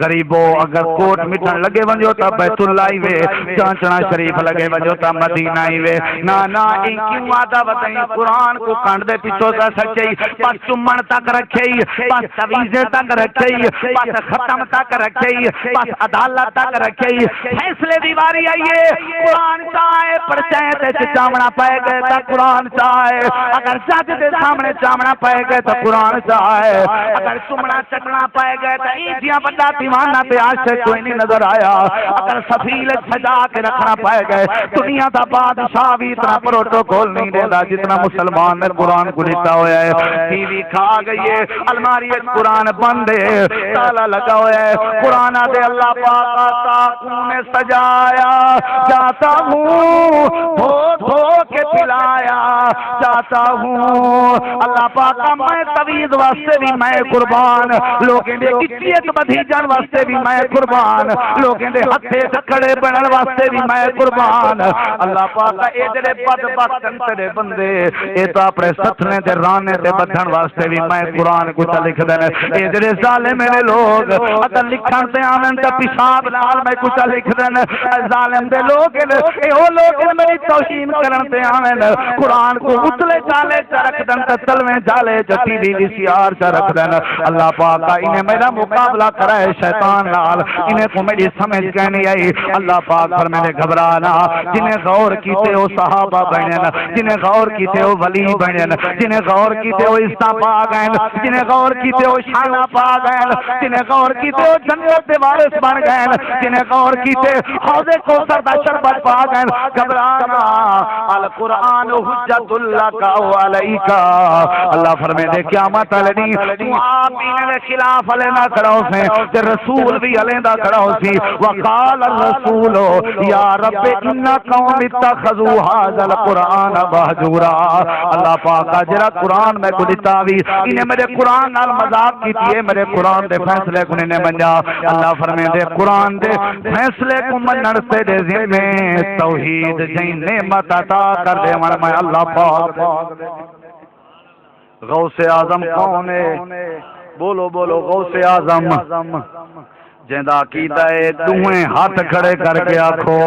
غریبو اگر کوٹ مٹھن لگے ونجو تا بیت اللہ ہی وے، چانچنا شریف لگے ونجو تا مدینہ ہی وے۔ نا ان کیوں آدھا بتائیں قرآن کو کانڈ دے پیچھو تا سچائی، پس چمن تک رکھئی، پس تویزے تک رکھئی، پس ختم تک رکھئی، پس عدالت تک رکھئی، فیصلے دیواری آئیے۔ قرآن چاہے پرچائیں تے چامنا پائے گئے تا قرآن چاہے، اگر جج دے سامنے چامنا پائے گئے تا قرآن چاہے، اگر چمنا چکنا پائے گئے تا ایجیاں بندہ دیوانہ پہ آج سے کوئی نہیں نظر آیا، اگر سفیل سجا کے رکھنا پائے گئے دنیا دا بادشاہ بھی اتنا پروٹوکول نہیں دے دا جتنا مسلمان نے قرآن کو لیتا ہویا ہے۔ ٹی وی کھا گئی ہے، الماری قرآن بند ہے، تالا لگا ہویا ہے، قرآن دے اللہ پاک آتا نے سجایا جاتا ہوں، دھو کے پلایا جاتا ہوں، اللہ پاک میں توید واسطے بھی میں قربان، لوگیں دے کچیت بدھی جان واسطے بھی میں قربان، لوگیں دے ہتھے ٹکڑے بنن واسطے بھی میں قربان۔ اللہ پاک اے جڑے بدبخت تیرے بندے اے تو اپنے ستنے تے رانے تے بدھن واسطے بھی میں قرآن کو لکھ دین، اے جڑے ظالم میرے لوگ اگر لکھن تے آویں تے پیشاب نال میں کچھ لکھ دین، ظالم دے لوگ اے او لوگ میری توہین کرن تے آویں قرآن کو اتلے چالے چ رکھ دین تے تلویں جالے جتی دی وسیار چ رکھ دین۔ اللہ پاک انہیں میرا مقابلہ کرائے شیطان نال، انہیں کو میری سمجھ کے نہیں آئی۔ اللہ پاک پر میں نے گھبرانا، جنہیں غور کیتے ہو صحابہ بنن، جنہیں غور کیتے ہو ولی بنن، جنہیں غور کیتے ہو عزت پا گئے، جنہیں غور کیتے ہو شان پا گئے، جنہیں غور کیتے ہو جنت دے وارث بن گئے، جنہیں غور کیتے حوض کوثر دا شربت پا گئے۔ گھبرانا، القرآن حجت لک و علیک، اللہ فرمائے دے قیامت علی تو آپ انہیں خلاف لینا کرو سے تے رسول بھی علیندہ کھڑا ہو سی۔ وقال الرسول یا رب ان قوم اتخذوا هذا القرآن مہجورا، اللہ پاک جڑا قرآن میں کو دیتا وی انہیں میرے قرآن نال مذاق کیتی ہے، میرے قرآن دے فیصلے کو نہیں منیا۔ اللہ فرمائے دے قرآن دے فیصلے کو منن سے دے ذمے توحید جیں نعمت عطا کر دے من میں اللہ پاک۔ غوث اعظم کون ہے؟ بولو بولو غوث اعظم جندا عقیدہ ہے دوہیں ہاتھ کھڑے کر کے آکھو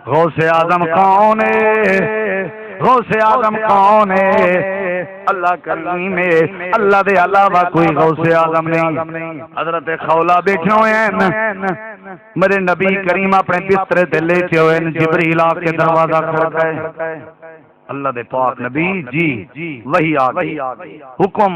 غوث اعظم کون ہے؟ غوث اعظم کون ہے؟ اللہ کریم ہے، اللہ دے علاوہ کوئی غوث اعظم نہیں۔ حضرت خولا بیٹھے ہوئے ہیں، میرے نبی کریم اپنے بستر تے لیٹے ہوئے ہیں، جبریل آ کے دروازہ کھڑکائے، اللہ دے پاک نبی جی وہی آ گئی حکم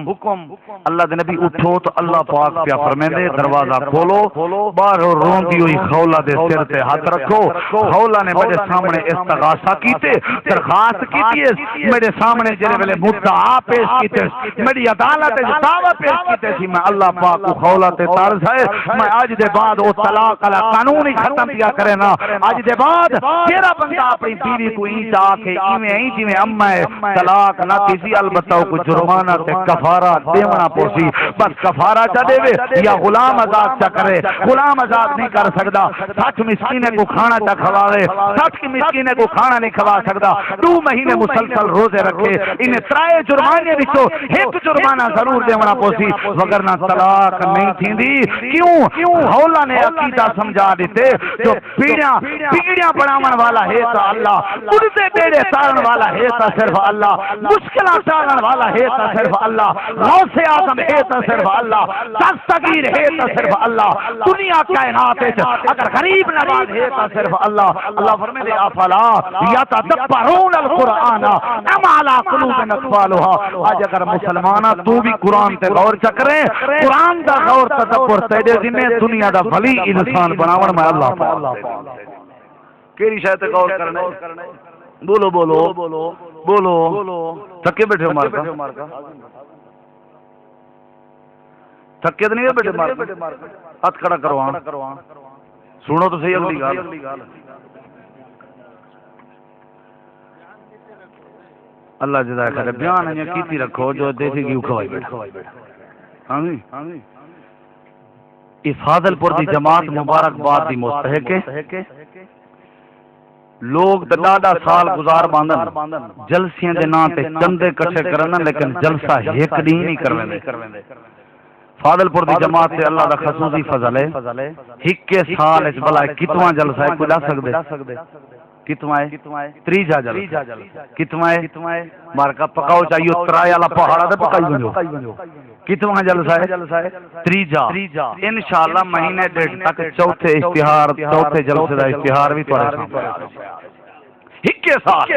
اللہ دے نبی اٹھو تو اللہ پاک پیا فرمیندے دروازہ کھولو باہر روندی ہوئی خولا دے سر تے ہاتھ رکھو خولا نے میرے سامنے استغاثہ کیتے درخواست کیتی ہے میرے سامنے جڑے ویلے مدعا پیش کیتے میری عدالت وچ دعوی پیش کیتے سی میں اللہ پاک کو خولا تے طرز ہے میں اج دے بعد او طلاق والا قانون ہی ختم کیا کرے نا اج دے بعد تیرا بندہ اپنی بیوی کو اینچ آ کے ایویں جی میں اما ہے طلاق نہ کسی البتہ کوئی جرمانہ تے کفارہ دیونا پوسی بس کفارہ چا دے یا غلام آزاد چا کرے غلام آزاد نہیں کر سکتا 60 مسکینے کو کھانا چا کھواوے 60 مسکینے کو کھانا نہیں کھوا سکتا 2 مہینے مسلسل روزے رکھے انہیں 3 جرمانے وچوں ایک جرمانہ ضرور دیونا پوسی وگرنہ طلاق نہیں تھیندی کیوں ہولا نے عقیدہ سمجھا دیتے جو پیڑیاں بناون والا ہے تو اللہ اڑتے بیڑے تارن والا ہے تا صرف اللہ مشکلہ ٹالن والا ہے تا صرف اللہ غوث اعظم ہے تا صرف اللہ دستگیر ہے تا صرف اللہ دنیا کائنات اگر غریب نواز ہے تا صرف اللہ اللہ فرمائے افلا یتدبرون القرآن ام علی قلوب اقفالها آج اگر مسلمانہ تو بھی قرآن تے غور چکرے قرآن دا غور تدبر تیرے ذمہ دنیا دا ولی انسان بناون میں اللہ پاک کیڑی شے تے غور کرنے بولو بولو بولو تھکے بیٹھے ہو مار کا تھکے تو نہیں ہے بیٹھے مار ہاتھ کھڑا کرو سنو تو صحیح اگلی گال اللہ جزائے خیر بیان ہے کیتی رکھو جو دیسی گیو کھوائی بیٹھا ہاں جی یہ فاضل پور دی جماعت مبارکباد دی مستحق ہے لوگ دادا سال گزار باندن جلسیاں دے نام تے چندے کٹھے کرنا لیکن جلسہ ایک دن نہیں کروندے فاضل پور دی جماعت تے اللہ دا خصوصی فضل ہے ایک سال وچ بلا کتواں جلسہ ہے کوئی دس سکدے کتواں ہے تریجا جلسہ کتواں ہے مارکا پکاؤ چاہیے ترائے والا پہاڑا تے پکائی ونجو کتواں جلسہ ہے تریجا انشاءاللہ مہینے ڈیڑھ تک چوتھے جلسے دا اشتہار بھی تواڈے سامنے ہکے سال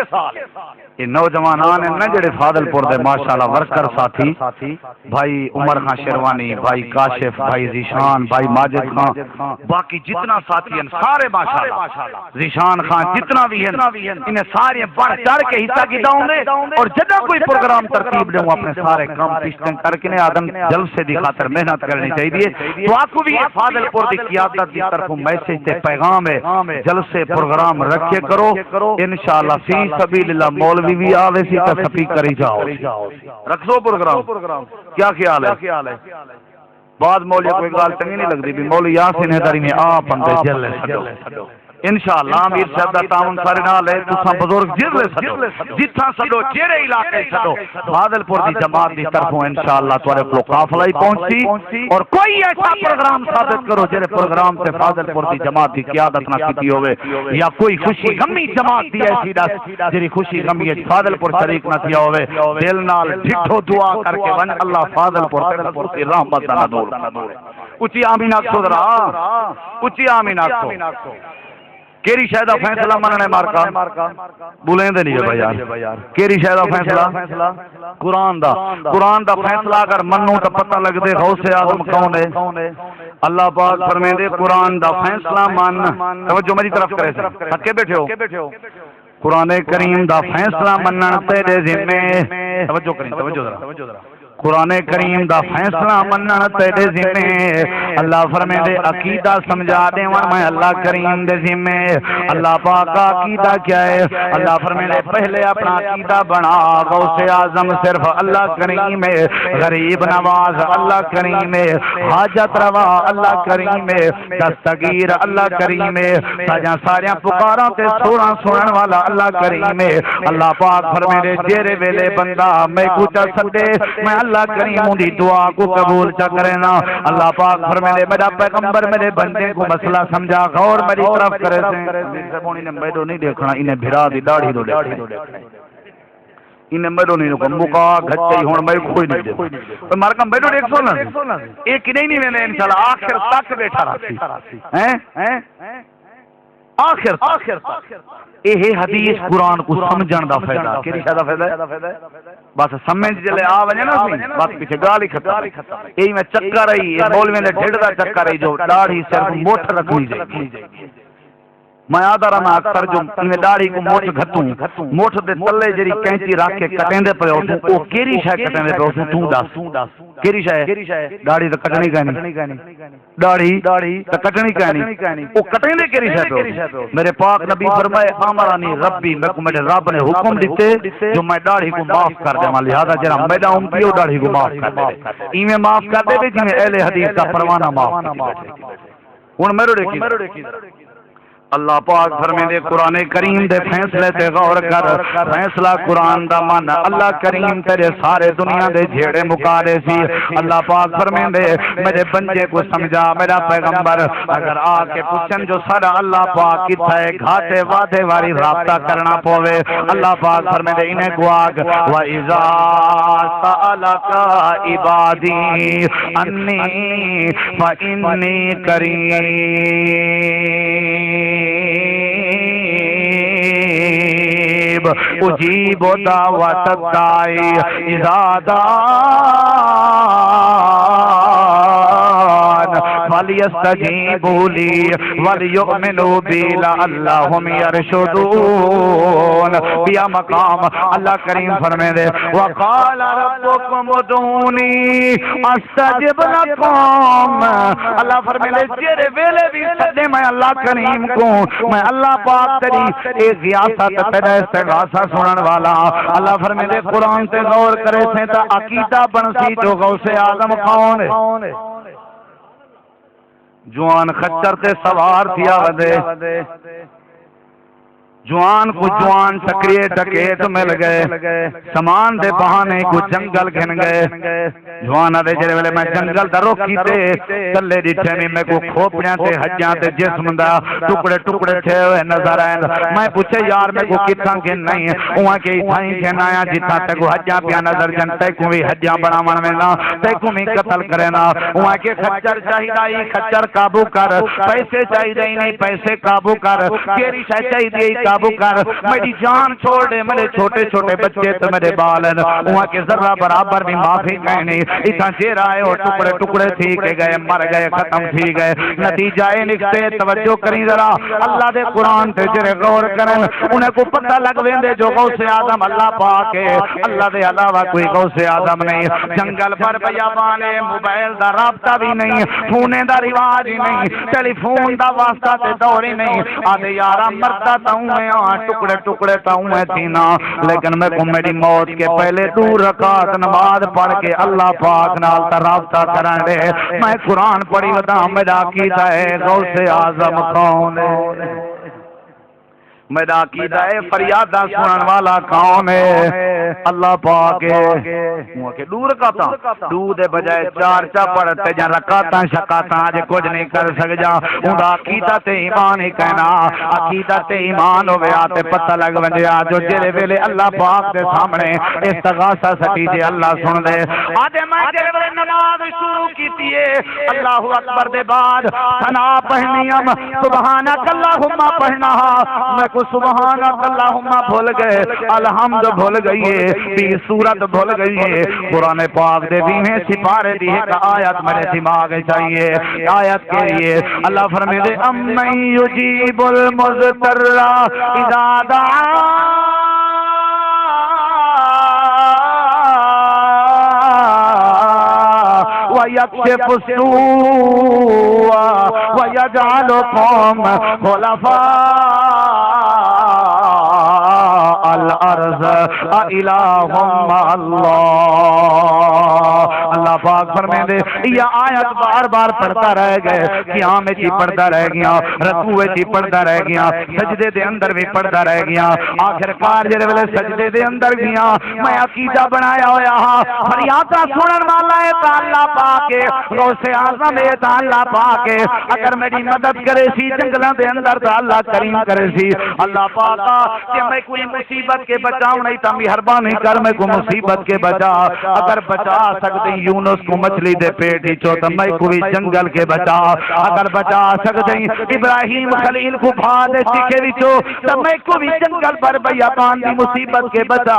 یہ نوجوانان ہیں نا جڑے فاضل پور دے ماشاءاللہ ورکر ساتھی بھائی عمر خان شیروانی بھائی کاشف بھائی ذیشان بھائی ماجد خان باقی جتنا ساتھی ہیں سارے ماشاءاللہ ذیشان خان جتنا بھی ہیں انہیں سارے بڑھ چڑھ کے حصہ کیتا ہوں گے اور جدہ کوئی پروگرام ترتیب دے ہوں اپنے سارے کام پیشتن کر کے آدم جلسے دی خاطر محنت کرنی چاہیے تو آپ کو بھی یہ فاضل پور دی قیادت دی طرف میسج تے پیغام ہے جلسے پروگرام رکھے کرو انشاءاللہ فی سبیل اللہ مولوی بھی آوے سی کا سپیکر ہی جاؤ رکھ دو پروگرام کیا خیال ہے بعد مولوی کوئی گال چنگی نہیں لگ دی بھی مولوی یاسین حیدری میں آپ اندے جلے سڈو انشاءاللہ امیر صاحب دا تعاون سارے نال ہے تساں بزرگ جلے سڈو جتھاں سڈو جڑے علاقے سڈو فاضل پور دی جماعت دی طرفوں انشاءاللہ تواڈے کو قافلہ ہی پہنچی اور کوئی ایسا پروگرام ثابت کرو جڑے پروگرام تے فاضل پور دی جماعت دی قیادت نہ کیتی ہوے یا کوئی خوشی غمی جماعت دی ایسی دس جڑی خوشی غمی وچ فاضل پور شریک نہ تھیا ہوے دل نال ڈٹھو دعا کر کے ون اللہ فاضل پور دی رحمت نہ دور اونچی آمین آکھو ذرا اونچی آمین آکھو کیری شاید فیصلہ مننے مارکا بولیں دے نہیں بھائی یار کیری شاید فیصلہ قرآن دا فیصلہ اگر منوں تو پتہ لگ دے غوث اعظم کون ہے اللہ پاک فرمیندے قرآن دا فیصلہ من توجہ میری طرف کرے سے تھکے بیٹھے ہو قرآن کریم دا فیصلہ منن تیرے ذمے توجہ کریں توجہ ذرا قرآن کریم دا فیصلہ منن تیرے ذمے اللہ فرمیندے عقیدہ سمجھا دے میں اللہ کریم دے ذمے اللہ پاک کا عقیدہ کیا ہے اللہ فرمیندے پہلے اپنا عقیدہ بنا غوث اعظم صرف اللہ کریم ہے غریب نواز اللہ کریم ہے حاجت روا اللہ کریم ہے دستگیر اللہ کریم ہے سجا ساریاں پکاراں تے سوراں سنن والا اللہ کریم ہے اللہ پاک فرمیندے جیرے ویلے بندہ میں کچھ سدے میں اللہ کریم دی دعا کو قبول چا کرے نا اللہ پاک فرمائے میرا پیغمبر میرے بندے کو مسئلہ سمجھا غور میری طرف کرے سے میرے نے میڈو نہیں دیکھنا انہیں بھرا دی داڑھی دو دیکھنا انہیں میڈو نہیں دیکھنا مکا گھچے ہون میں کوئی نہیں دیکھنا مارکا میڈو دیکھ سونا ایک نہیں میں نے انشاءاللہ آخر تک بیٹھا رہا سی آخر تک یہ حدیث قرآن کو سمجھن دا فائدہ کیڑی شے دا فائدہ بس سمجھ جلے آ ونے نا سی بس پیچھے گال ہی ختم یہی میں چکر رہی مولوی دے ڈھڈ دا چکر رہی جو داڑھی صرف موٹھ رکھنی چاہیے میں آدھا رہا میں اکثر جو انہیں داڑھی کو موٹھ گھتوں موٹھ دے تلے جری کینچی رکھ کے کٹیں دے پہ اوٹھوں او کیری شاہ کٹیں دے پہ اوٹھوں تو دس کیری شاہ داڑھی تو کٹنی کہنی داڑھی تو کٹنی کہنی او کٹیں دے کیری شاہ پہ میرے پاک نبی فرمائے آمرانی ربی میں کو میرے رب نے حکم دیتے جو میں داڑھی کو معاف کر دے لہذا جرا میڈا امتیو داڑھی کو معاف کر دے ایمیں معاف کر دے بھی جنہیں اہل حدیث کا پروانہ معاف کر دے ان میرے دیکھی اللہ پاک فرمیندے قرآن کریم دے فیصلے تے غور کر فیصلہ قرآن دا من اللہ کریم تیرے سارے دنیا دے جھیڑے مکا دے سی اللہ پاک فرمیندے میرے بندے کو سمجھا میرا پیغمبر اگر آ کے پوچھن جو سارا اللہ پاک کتھا ہے گھاٹے وعدے واری رابطہ کرنا پوے اللہ پاک فرمیندے انہیں کو آگ وَإِذَا سَأَلَكَ عِبَادِي أَنِّي فَإِنِّي قَرِيبٌ اجیب دعوت الداعی اذا دعان فلیستجیبوا لی ولیؤمنوا بی لعلہم یرشدون بیا مقام اللہ کریم فرمائے دے وقال ربکم ادعونی استجب لکم اللہ فرمائے دے جیرے ویلے بھی سدے میں اللہ کریم کو میں اللہ پاک تری ایک ریاست تیرے استغاثہ سنن والا اللہ فرمائے دے قرآن سے غور کرے سے تا عقیدہ بنسی جو غوث اعظم کون ہے جوان خچر تے سوار تھیا ودے جوان کو جوان چکریے ڈکیت مل گئے سامان دے بہانے کو جنگل گھن گئے جوان دے جڑے ویلے میں جنگل دا روکی تے تلے ڈٹھے نہیں میں کو کھوپڑیاں تے ہجیاں تے جسم دا ٹکڑے ٹکڑے تھے ہوئے نظر آئے میں پوچھے یار میں کو کتھاں گھن نہیں اوہاں کے اتھائیں گھن آیا جتھاں تے کو ہجیاں پیا نظر جن تے کو بھی ہجیاں بنا من میں نا تے کو بھی قتل کرے نا اوہاں کے خچر چاہیے خچر قابو کر پیسے چاہیے نہیں پیسے قابو کر کیری شے چاہیے قابو کر میری جان چھوڑ دے میرے چھوٹے چھوٹے بچے تو میرے بالن وہاں کے ذرہ برابر بھی معافی کہنے اتنا چیر آئے اور ٹکڑے ٹکڑے تھی کے گئے مر گئے ختم تھی گئے نتیجہ نکتے توجہ کریں ذرا اللہ دے قرآن تے جرے غور کریں انہیں کو پتہ لگ ویندے جو غوث آدم اللہ پاک ہے اللہ دے علاوہ کوئی غوث آدم نہیں جنگل پر بیابانے موبائل دا رابطہ بھی نہیں فونے دا رواج ہی نہیں ٹیلی فون دا واسطہ تے دور ہی نہیں آدھے یارہ مرتا تاؤں میں ٹکڑے ٹکڑے تاؤں میں تھینا لیکن میں کو میری موت کے پہلے 2 رکعت نماز پڑھ کے اللہ پاک نال رابطہ کرن دے میں قرآن پڑھی ودا میرا عقیدہ ہے غوث اعظم کون ہے میرا عقیدہ ہے فریادہ سنن والا کون ہے اللہ پاک ہے وہاں کے 2 رکعتاں 2 دے بجائے 4 چا پڑھتے جا رکعتاں شکاتاں آج کچھ نہیں کر سک جا اوندا عقیدہ تے ایمان ہی کہنا عقیدہ تے ایمان ہو گیا تے پتہ لگ ونجیا جو جڑے ویلے اللہ پاک دے سامنے استغاثہ سٹی جے اللہ سن دے آج میں جڑے ویلے نماز شروع کیتی ہے اللہ اکبر دے بعد ثنا پڑھنی ہم سبحانک اللہم پڑھنا میں کو سبحانک اللہم بھول گئے الحمد بھول گئی ہے بھی سورت بھول گئی ہے قرآن پاک دے بھی میں سپارے دی ایک آیت میرے دماغ چاہیے آیت کے لیے اللہ فرمائے دے امن یجیب المضطر اذا دعا وَيَكْشِفُ السُّوءَ وَيَجْعَلُكُمْ خُلَفَاءَ الْأَرْضِ أَإِلَٰهٌ مَّعَ اللَّهِ اللہ پاک فرمائے دے یہ آیت بار بار پڑھتا رہ گئے قیام چی پڑھتا رہ گیا رکوع چی پڑھتا رہ گیا سجدے دے اندر بھی پڑھتا رہ گیا آخر کار جڑے ویلے سجدے دے اندر گیا میں عقیدہ بنایا ہویا ہاں فریادہ سنن والا ہے تا اللہ پاک غوث اعظم ہے تا اللہ پاک اگر میری مدد کرے سی جنگلاں دے اندر تا اللہ کریم کرے سی اللہ پاک کہ میں کوئی مصیبت مصیبت کے بچاؤ نہیں تا مہربانی کر میں کو مصیبت کے بچا اگر بچا سکتے یونس کو مچھلی دے پیٹ چو تو میں کو بھی جنگل کے بچا اگر بچا سکتے ابراہیم خلیل کو بھا دے چکے وچو تو میں کو بھی جنگل پر بیابان دی مصیبت کے بچا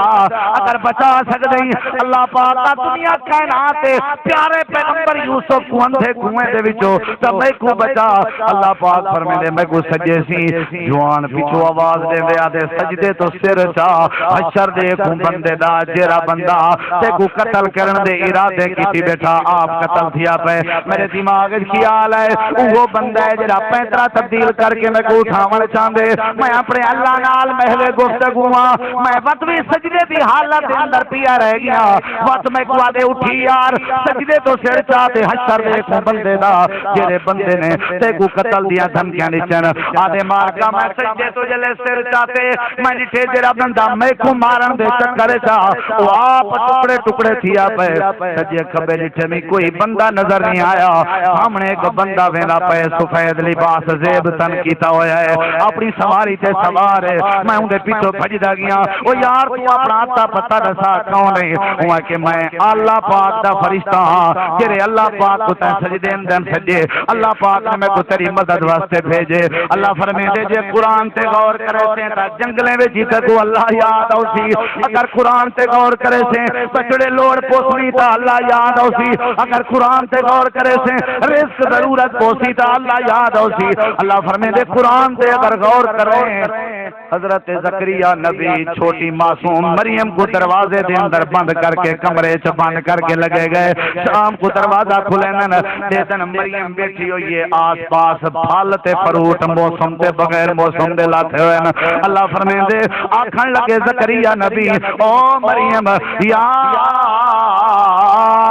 اگر بچا سکتے اللہ پاک دنیا کائنات پیارے پیغمبر یوسف کو اندھے کنویں دے وچو تو میں کو بچا اللہ پاک فرمائے میں کو سجے سی جوان پیچھو آواز دے دے آدھے سجدے تو سر چا حشر دے کو بندے دا جیرا بندہ تے کو قتل کرن دے ارادے کیتی بیٹھا آپ قتل تھیا پہ میرے دماغ خیال ہے وہ بندہ ہے جڑا پینترا تبدیل کر کے میں کو اٹھاون چاندے میں اپنے اللہ نال محلے گفتگو میں وقت بھی سجدے دی حالت دے اندر پیا رہ گیا وقت میں کو آدھے اٹھی یار سجدے تو سر چاہتے حشر دے کو بندے دا جڑے بندے نے تے کو قتل دیا دھمکیاں نچن آدھے مار کا میں سجدے تو جلے سر چاہتے میں نٹھے جڑا بندہ میں کو مارن دے چکر چا وہ آپ ٹکڑے ٹکڑے تھیا پہ سجے کھبے نٹھے میں کوئی بندہ نظر نہیں آیا ہم نے ایک بندہ وینا پہ سفید لباس زیب تن کیتا ہویا ہے اپنی سواری تے سوار ہے میں اندے پیچھو بھجدا گیا او یار تو اپنا آتا پتہ دسا کون ہے ہوا کہ میں اللہ پاک دا فرشتہ ہاں جڑے اللہ پاک کو تے سجدے اندر سجے اللہ پاک نے میں کو تیری مدد واسطے بھیجے اللہ فرمائے دے جے قرآن تے غور کرے سے تا جنگلے وچ جی تے کو اللہ یاد او سی اگر قرآن تے غور کرے سے بچڑے لوڑ پوسنی تا اللہ یاد او سی اگر قرآن تے غور کرے سے رزق ضرورت پوسی تا اللہ یاد او سی اللہ فرمائے دے قرآن تے اگر غور کریں حضرت زکریا نبی چھوٹی معصوم مریم کو دروازے دے اندر بند کر کے کمرے چ بند کر کے لگے گئے شام کو دروازہ کھلے نہ دیتن مریم بیٹھی ہوئی ہے آس پاس پھل تے فروٹ موسم تے بغیر موسم دے لاتے ہوئے نا اللہ فرمائے دے آکھن لگے زکریا نبی او مریم یا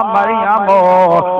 مریم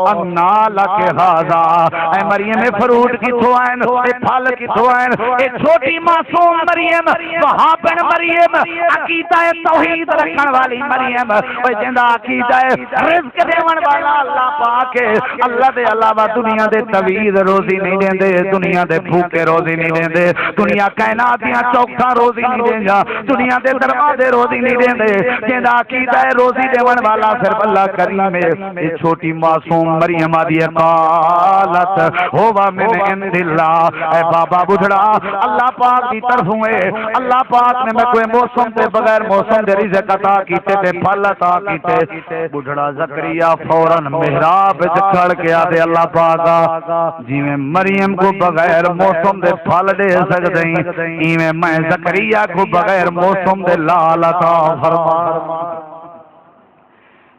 انا لک ھذا اے مریم فروٹ کتھوں آئن اے پھل کتھوں آئن اے چھوٹی معصوم مریم وہاں بن مریم عقیدہ توحید رکھن والی مریم اوے جندا عقیدہ رزق دیون والا اللہ پاک اللہ دے علاوہ دنیا دے طویل روزی نہیں دیندے دنیا دے بھوکے روزی نہیں دیندے دنیا کائنات دیاں چوکھاں روزی نہیں دیندا دنیا دے دروازے روزی نہیں دیندے جندا عقیدہ روزی دیون والا صرف اللہ کریم ہے یہ چھوٹی معصوم مریم آدھی قالت ہوا من عند اللہ اے بابا بڑھڑا اللہ پاک کی طرف ہوئے اللہ پاک نے میں کوئی موسم تے بغیر موسم دے رزق عطا کیتے تے پھل عطا کیتے بڑھڑا زکریا فوراً محراب وچ کھڑ کے آدھے اللہ پاک جی میں مریم کو بغیر موسم دے پھل دے سکتے ہیں ایویں میں زکریا کو بغیر موسم دے لال عطا فرما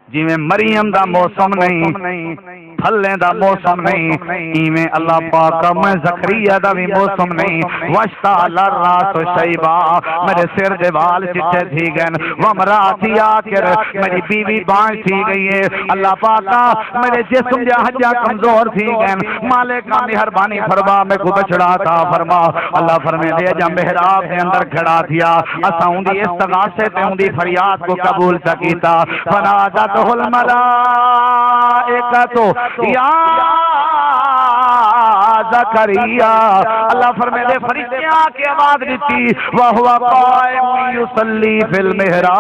جی میں مریم دا موسم نہیں پھلیں دا موسم نہیں ایویں اللہ پاک میں زکریا دا بھی موسم نہیں وشتا لراس شیبا میرے سر دے وال چٹے تھی گئے ومراتی آکر میری بیوی بانج تھی گئی ہے اللہ پاک میرے جسم جا حجا کمزور تھی گئے مالک مہربانی فرما میں کو بچڑا تھا فرما اللہ فرمے دے جا محراب دے اندر کھڑا تھیا اسا ہوندی استغاثے تے ہوندی فریاد کو قبول سکیتا فنادت الملائکۃ یا زکریا اللہ فرمائے دے فرشتیاں کی آواز دیتی وہو قائم یصلی فی المحراب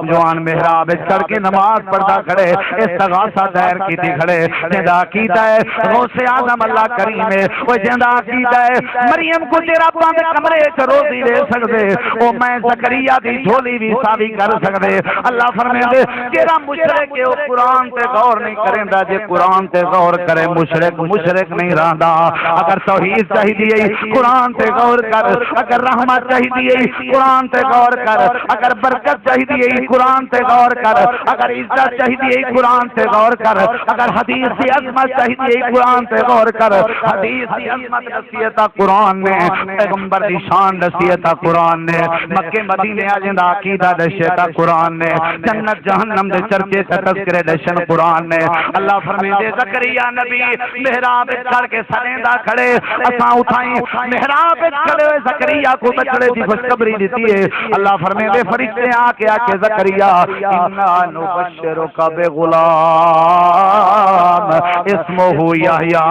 جوان محراب کر کے نماز پڑھتا کھڑے استغاثہ دائر کی تھی کھڑے جندہ عقیدہ ہے غوث اعظم اللہ کریم ہے وہ جندہ عقیدہ ہے مریم کو تیرا باندھ کمرے سے روزی دے سکتے او میں زکریا دی جھولی بھی ساوی کر سکتے اللہ فرمائے دے تیرا مشرک ہے قرآن تے غور نہیں کریں دا جے قرآن تے غور کرے مشرک نہیں رہندا اگر توحید چاہیے قرآن تے غور کر اگر رحمت چاہیے قرآن تے غور کر اگر برکت چاہیے قرآن تے غور کر اگر عزت چاہیے قرآن تے غور کر اگر حدیث کی عظمت چاہیے قرآن تے غور کر حدیث کی عظمت نصیحت قرآن نے پیغمبر دی شان نصیحت قرآن نے مکہ مدینے اجندا عقیدہ نصیحت قرآن نے جنت جہنم دے چرچے تے تذکرے دشن قرآن نے اللہ فرمائے دے زکریا نبی محراب کھڑ کے سنیدا کھڑے اساں اٹھائیں محراب کھڑے زکریا کو بچڑے دی خوشخبری دیتی ہے اللہ فرمائے دے فرشتے آ کے زکریا انا نبشرک بغلام اسمہ یحییٰ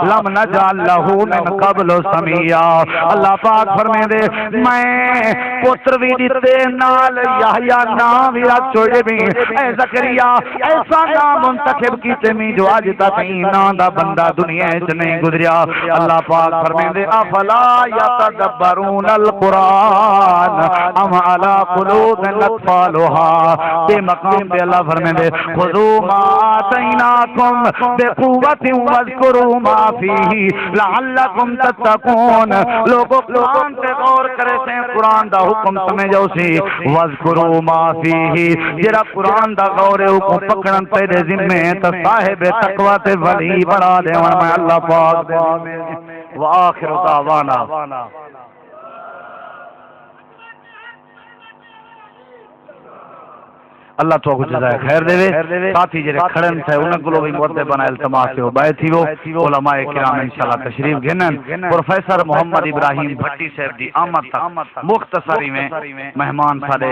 لم نجعل لہ من قبل سمیا اللہ پاک فرمائے دے میں پتر بھی دیتے نال یحییٰ نام بھی رکھ چھوڑے بھی اے زکریا ایسا نام منتخب کیتے میں جو آج تک ایمان دا بندہ دنیا چ نہیں گزریا اللہ پاک فرمائے دے افلا یتدبرون القرآن ام علی قلوب اقفالها بے مقام پہ اللہ فرمائے دے خذوا ما آتیناکم بقوت واذکروا ما فیہ لعلکم تتقون لوگوں قرآن پہ غور کرے سے قرآن دا حکم سمجھو سی واذکروا ما فیہ جرا قرآن دا غور حکم پکڑن تیرے ذمے تا صاحب تقوی تے ولی بنا دے میں اللہ پاک دے وآخر دعوانا اللہ تو کو جزائے خیر دے ساتھی جڑے کھڑن تھے انہاں کو بھی مرتے بنا التماس سے بیٹھ تھی وہ علماء کرام انشاءاللہ تشریف گھنن پروفیسر محمد ابراہیم بھٹی صاحب دی آمد تک مختصری میں مہمان سارے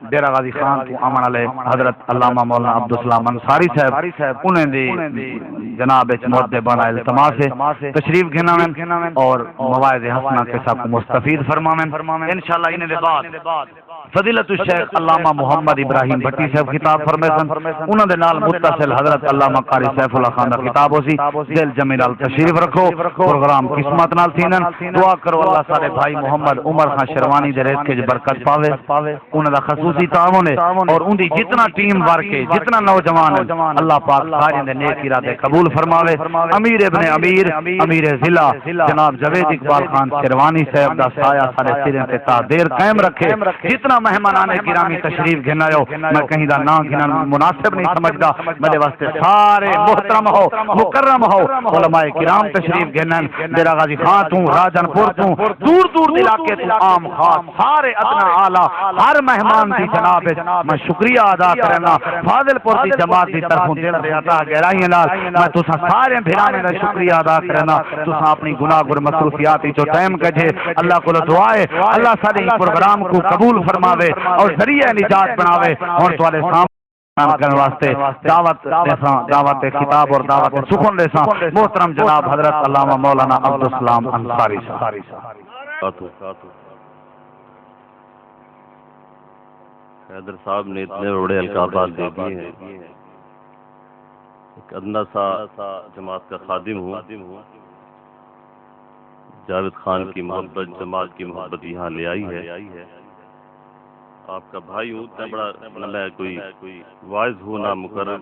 ڈیرہ غازی خان تو امن علیہ حضرت علامہ مولانا عبدالسلام انصاری صاحب انہیں دی جناب مرتے بنا التماس سے تشریف گھنن اور مواعظ حسنہ کے ساتھ مستفید فرمائیں انشاءاللہ انہیں دے بعد فضیلت الشیخ علامہ محمد ابراہیم بھٹی صاحب خطاب فرمیسن انہوں نے نال متصل حضرت علامہ قاری سیف اللہ خان دا خطاب ہو سی دل جمیل تشریف رکھو پروگرام قسمت نال تھینن دعا کرو اللہ سارے بھائی محمد عمر خان شروانی دے ریت کے برکت پاوے انہوں دا خصوصی تعاون ہے اور ان دی جتنا ٹیم ورک ہے جتنا نوجوان ہے اللہ پاک سارے دے نیک ارادے قبول فرماوے امیر ابن امیر ضلع جناب جاوید اقبال خان شروانی صاحب دا سایہ سارے سریں تے تا دیر قائم رکھے جتنا مہمانان گرامی تشریف گھنائیو میں کہیں دا نام گھنن مناسب نہیں سمجھدا میرے واسطے سارے محترم ہو مکرم ہو علماء کرام تشریف گھنن ڈیرہ غازی خان تو راجن پور تو دور دور علاقے تو عام خاص سارے ادنا اعلی ہر مہمان دی جناب میں شکریہ ادا کرنا فاضل پور دی جماعت دی طرفوں دل دے عطا گہرائی نال میں تساں سارے بھرانے دا شکریہ ادا کرنا تساں اپنی گناہ گر مصروفیات جو ٹائم کجے اللہ کو دعا ہے اللہ سارے پروگرام کو قبول فرماوے اور ذریعہ نجات بناوے اور تمہارے سامنے کرنے واسطے دعوت خطاب اور دعوت سخن دیساں محترم جناب حضرت علامہ مولانا عبدالسلام انصاری صاحب حیدر صاحب نے اتنے بڑے القابات دے دیے ہیں ایک ادنا سا جماعت کا خادم ہوں جاوید خان کی محبت جماعت کی محبت یہاں لے آئی ہے آپ کا بھائی ہوں اتنا بڑا میں کوئی واعظ ہوں نہ مقرر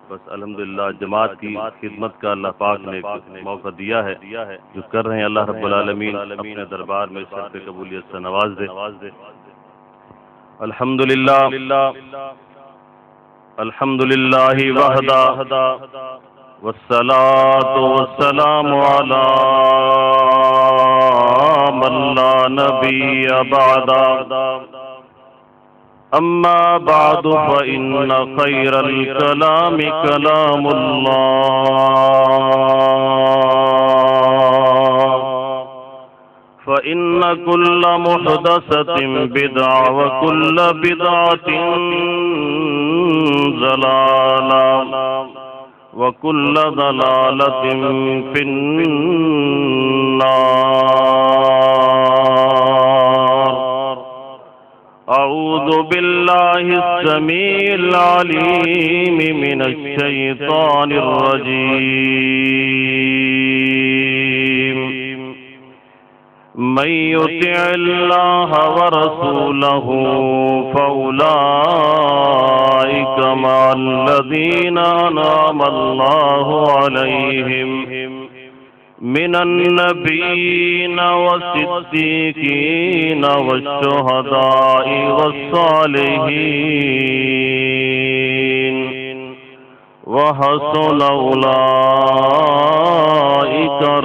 بس الحمدللہ جماعت کی خدمت کا اللہ پاک نے موقع دیا ہے جو کر رہے ہیں اللہ رب العالمین اپنے دربار میں شرف قبولیت سے نواز دے الحمدللہ وحدہ والصلاة والسلام على من لا نبي بعد أما بعد فإن خير الكلام كلام الله فإن كل محدثة بدعة وكل بدعة ضلالة وكل ضلالة في النار أعوذ بالله السميع العليم من الشيطان الرجيم من يطع الله ورسوله فأولئك مع الذين أنعم الله عليهم من النبيين والصديقين والشهداء والصالحين وحسن أولئك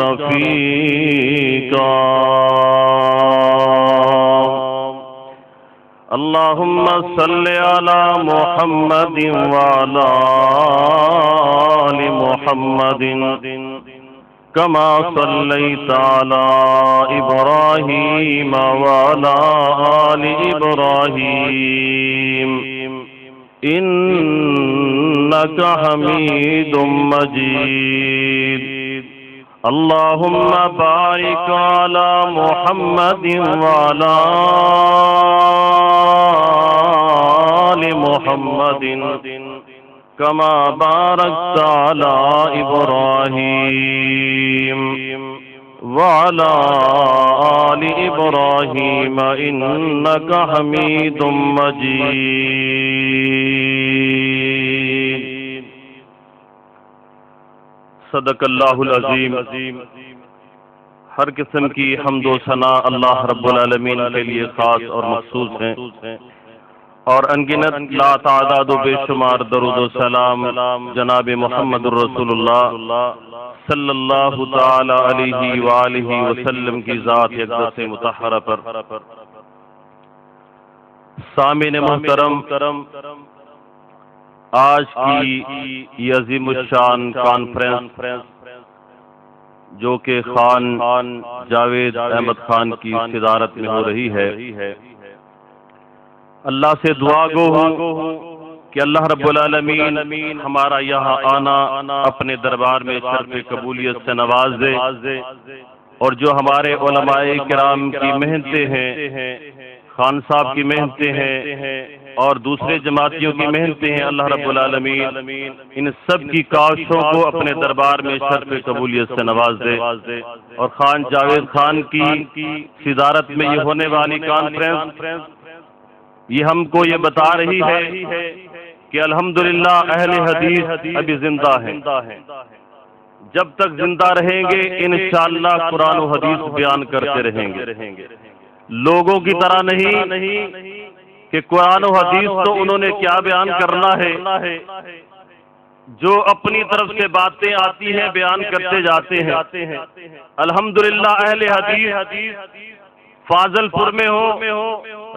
رفيقا اللهم صل على محمد وعلى آل محمد كما صليت على إبراهيم وعلى آل إبراهيم إنك حميد مجيد اللهم بارك على محمد وعلى آل محمد كما باركت على إبراهيم وعلى آل إبراهيم إنك حميد مجيد صدق اللہ العظیم۔ ہر قسم کی حمد و ثنا اللہ رب العالمین کے لیے خاص اور مخصوص ہیں، اور انگنت لا تعداد و بے شمار درود و سلام جناب محمد رسول اللہ صلی اللہ تعالی علیہ وآلہ وسلم کی ذات اقدس مطہرہ پر۔ سامعین محترم، آج کی یہ عظیم الشان کانفرنس جو کہ خان جاوید احمد خان کی صدارت میں ہو رہی ہے، اللہ سے دعا گو ہوں کہ اللہ رب العالمین ہمارا یہاں آنا اپنے دربار میں شرف قبولیت سے نواز دے، اور جو ہمارے علماء کرام کی محنتیں ہیں، خان صاحب کی محنتیں ہیں اور دوسرے جماعتیوں کی محنتیں ہیں، اللہ رب العالمین ان سب کی کاوشوں کو اپنے دربار میں شرف قبولیت سے نواز دے، اور خان جاوید خان کی صدارت میں یہ ہونے والی کانفرنس یہ ہم کو یہ بتا رہی ہے کہ الحمدللہ اہل حدیث ابھی زندہ ہیں، جب تک زندہ رہیں گے انشاءاللہ قرآن و حدیث بیان کرتے رہیں گے، لوگوں کی طرح نہیں کہ قرآن و حدیث تو انہوں نے کیا بیان کرنا ہے، جو اپنی طرف سے باتیں آتی ہیں بیان کرتے جاتے ہیں۔ الحمدللہ اہل حدیث فاضل پور میں ہو،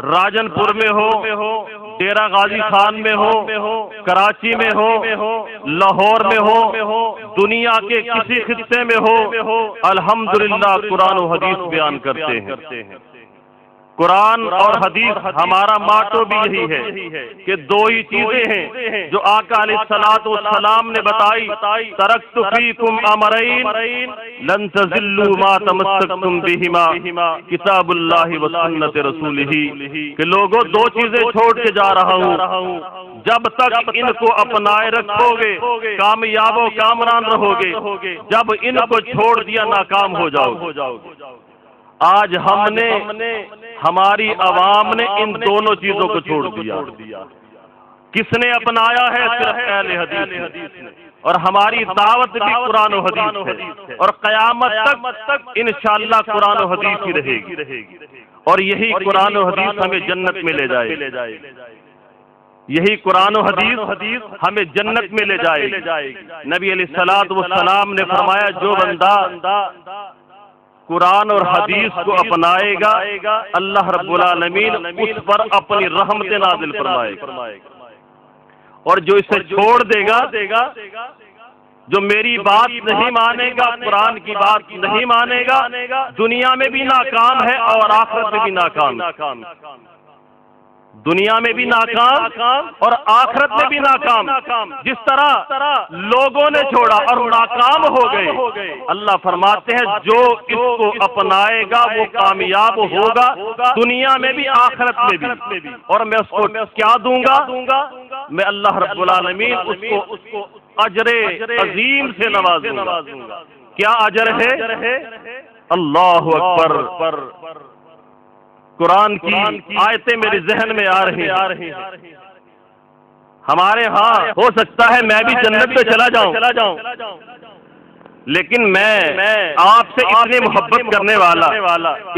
راجن پور میں ہو، ڈیرہ غازی خان میں ہو، کراچی میں ہو، لاہور میں ہو، دنیا کے کسی خطے میں ہو، الحمدللہ قرآن و حدیث بیان کرتے ہیں۔ قرآن اور حدیث ہمارا ماٹو بھی یہی ہے کہ دو ہی چیزیں ہیں جو آقا علیہ الصلوۃ والسلام نے بتائی، ترکت فیکم امرین لن تضلوا ما تمسکتم بہما کتاب اللہ و سنت رسولہ، کہ لوگوں دو چیزیں چھوڑ کے جا رہا ہوں، جب تک ان کو اپنائے رکھو گے کامیاب و کامران رہو گے، جب ان کو چھوڑ دیا ناکام ہو جاؤ گے۔ آج ہم نے ہماری عوام نے ان دونوں چیزوں کو چھوڑ دیا۔ کس نے اپنایا ہے؟ صرف اہل حدیث نے، اور ہماری دعوت بھی قرآن و حدیث ہے، اور قیامت تک انشاءاللہ قرآن و حدیث ہی رہے گی، اور یہی قرآن و حدیث ہمیں جنت میں لے جائے، یہی قرآن و حدیث ہمیں جنت میں لے جائے۔ نبی علیہ الصلوۃ والسلام نے فرمایا جو بندہ قرآن اور حدیث کو اپنائے گا اللہ رب العالمین اس پر اپنی رحمت نازل فرمائے گا، اور جو اسے چھوڑ دے گا، جو میری بات نہیں مانے گا، قرآن کی بات نہیں مانے گا، دنیا میں بھی ناکام ہے اور آخرت میں بھی ناکام، دنیا میں بھی ناکام اور آخرت میں بھی ناکام۔ جس طرح لوگوں نے چھوڑا اور ناکام ہو گئے، اللہ فرماتے ہیں جو اس کو اپنائے گا وہ کامیاب ہوگا دنیا میں بھی آخرت میں بھی، اور میں اس کو کیا دوں گا؟ میں اللہ رب العالمین اس کو اجر عظیم سے نوازوں گا۔ کیا اجر ہے؟ اللہ اکبر۔ قرآن کی آیتیں میرے ذہن میں آ رہی ہیں۔ ہمارے ہاں ہو سکتا ہے میں بھی جنت پہ چلا جاؤں، لیکن میں آپ سے اتنی محبت کرنے والا،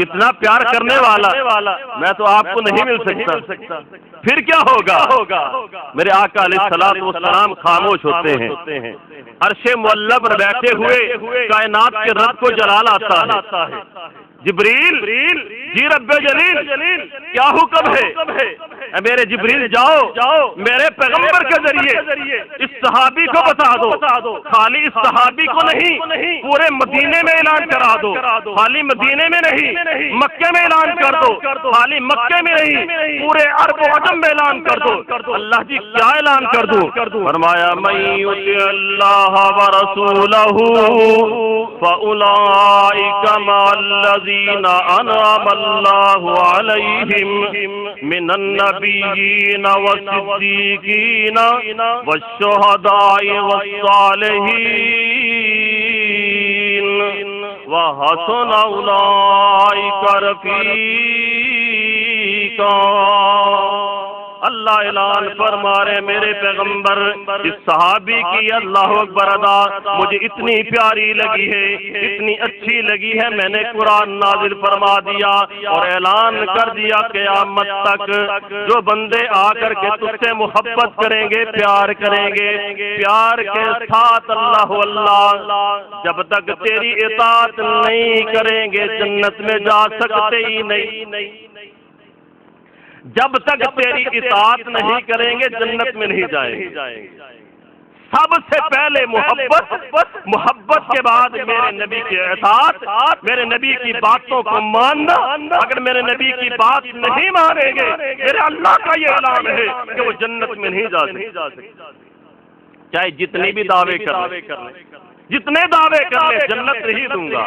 اتنا پیار کرنے والا میں تو آپ کو نہیں مل سکتا۔ پھر کیا ہوگا؟ میرے آقا علیہ الصلوۃ والسلام خاموش ہوتے ہیں، عرش معلی پر بیٹھے ہوئے کائنات کے رب کو جلال آتا ہے، جبریل جی رب جلیل کیا حکم ہے؟ اے میرے جبریل جاؤ میرے پیغمبر کے ذریعے اس صحابی کو بتا دو، خالی اس صحابی کو نہیں پورے مدینے میں اعلان کرا دو، خالی مدینے میں نہیں مکے میں اعلان کر دو، خالی مکے میں نہیں پورے عرب و عجم میں اعلان کر دو۔ اللہ جی کیا اعلان کر دوں؟ فرمایا من یطع اللہ ورسولہ فاولئک مع الذین انعم اللہ علیہم من النبیین والصدیقین والشہداء والصالحین وحسن اولئک رفیقا۔ اللہ اعلان فرما رہے میرے پیغمبر اس صحابی کی اللہ اکبر ادا مجھے اتنی پیاری لگی ہے، اتنی اچھی لگی ہے، میں نے قرآن نازل فرما دیا اور اعلان کر دیا قیامت تک جو بندے آ کر کے تجھ سے محبت کریں گے، پیار کریں گے، پیار کے ساتھ اللہ جب تک تیری اطاعت نہیں کریں گے جنت میں جا سکتے ہی نہیں، جب تک تیری اطاعت نہیں کریں گے جنت میں نہیں جائیں گے۔ سب سے پہلے محبت کے بعد میرے نبی کی اطاعت، میرے نبی کی باتوں کو ماننا۔ اگر میرے نبی کی بات نہیں مانیں گے میرے اللہ کا یہ اعلان ہے کہ وہ جنت میں نہیں جا سکتے، چاہے جتنے بھی دعوے کر لیں، جتنے دعوے کر لیں جنت نہیں دوں گا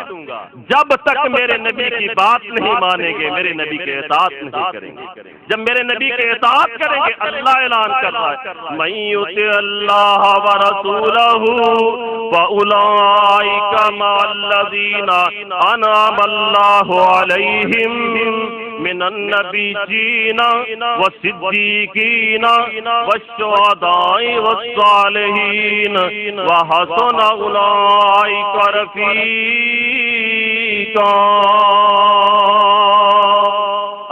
جب تک میرے نبی کی بات نہیں مانیں گے، میرے نبی کے اطاعت نہیں کریں گے۔ جب میرے نبی کے اطاعت کریں گے اللہ اعلان کر رہا ہے من یطع اللہ ورسولہ فاولئک مع الذین انعم اللہ علیہم من النبیین والصدیقین والشہداء والصالحین وحسن اولئک رفیقا۔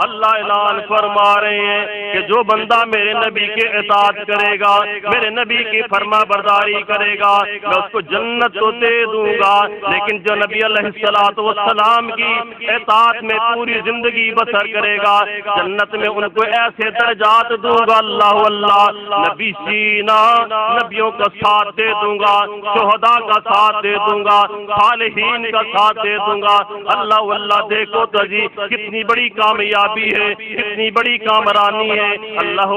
اللہ اعلان فرما رہے ہیں کہ جو بندہ میرے نبی کے اطاعت کرے گا، میرے نبی کی فرما برداری کرے گا، میں اس کو جنت تو دے دوں گا، لیکن جو نبی علیہ الصلوۃ والسلام کی اطاعت میں پوری زندگی بسر کرے گا جنت میں ان کو ایسے درجات دوں گا اللہ نبی سینا نبیوں کا ساتھ دے دوں گا، شہداء کا ساتھ دے دوں گا، صالحین کا ساتھ دے دوں گا۔ اللہ دیکھو تو جی کتنی بڑی کامیابی ہے، کتنی بڑی کامرانی ہے۔ اللہ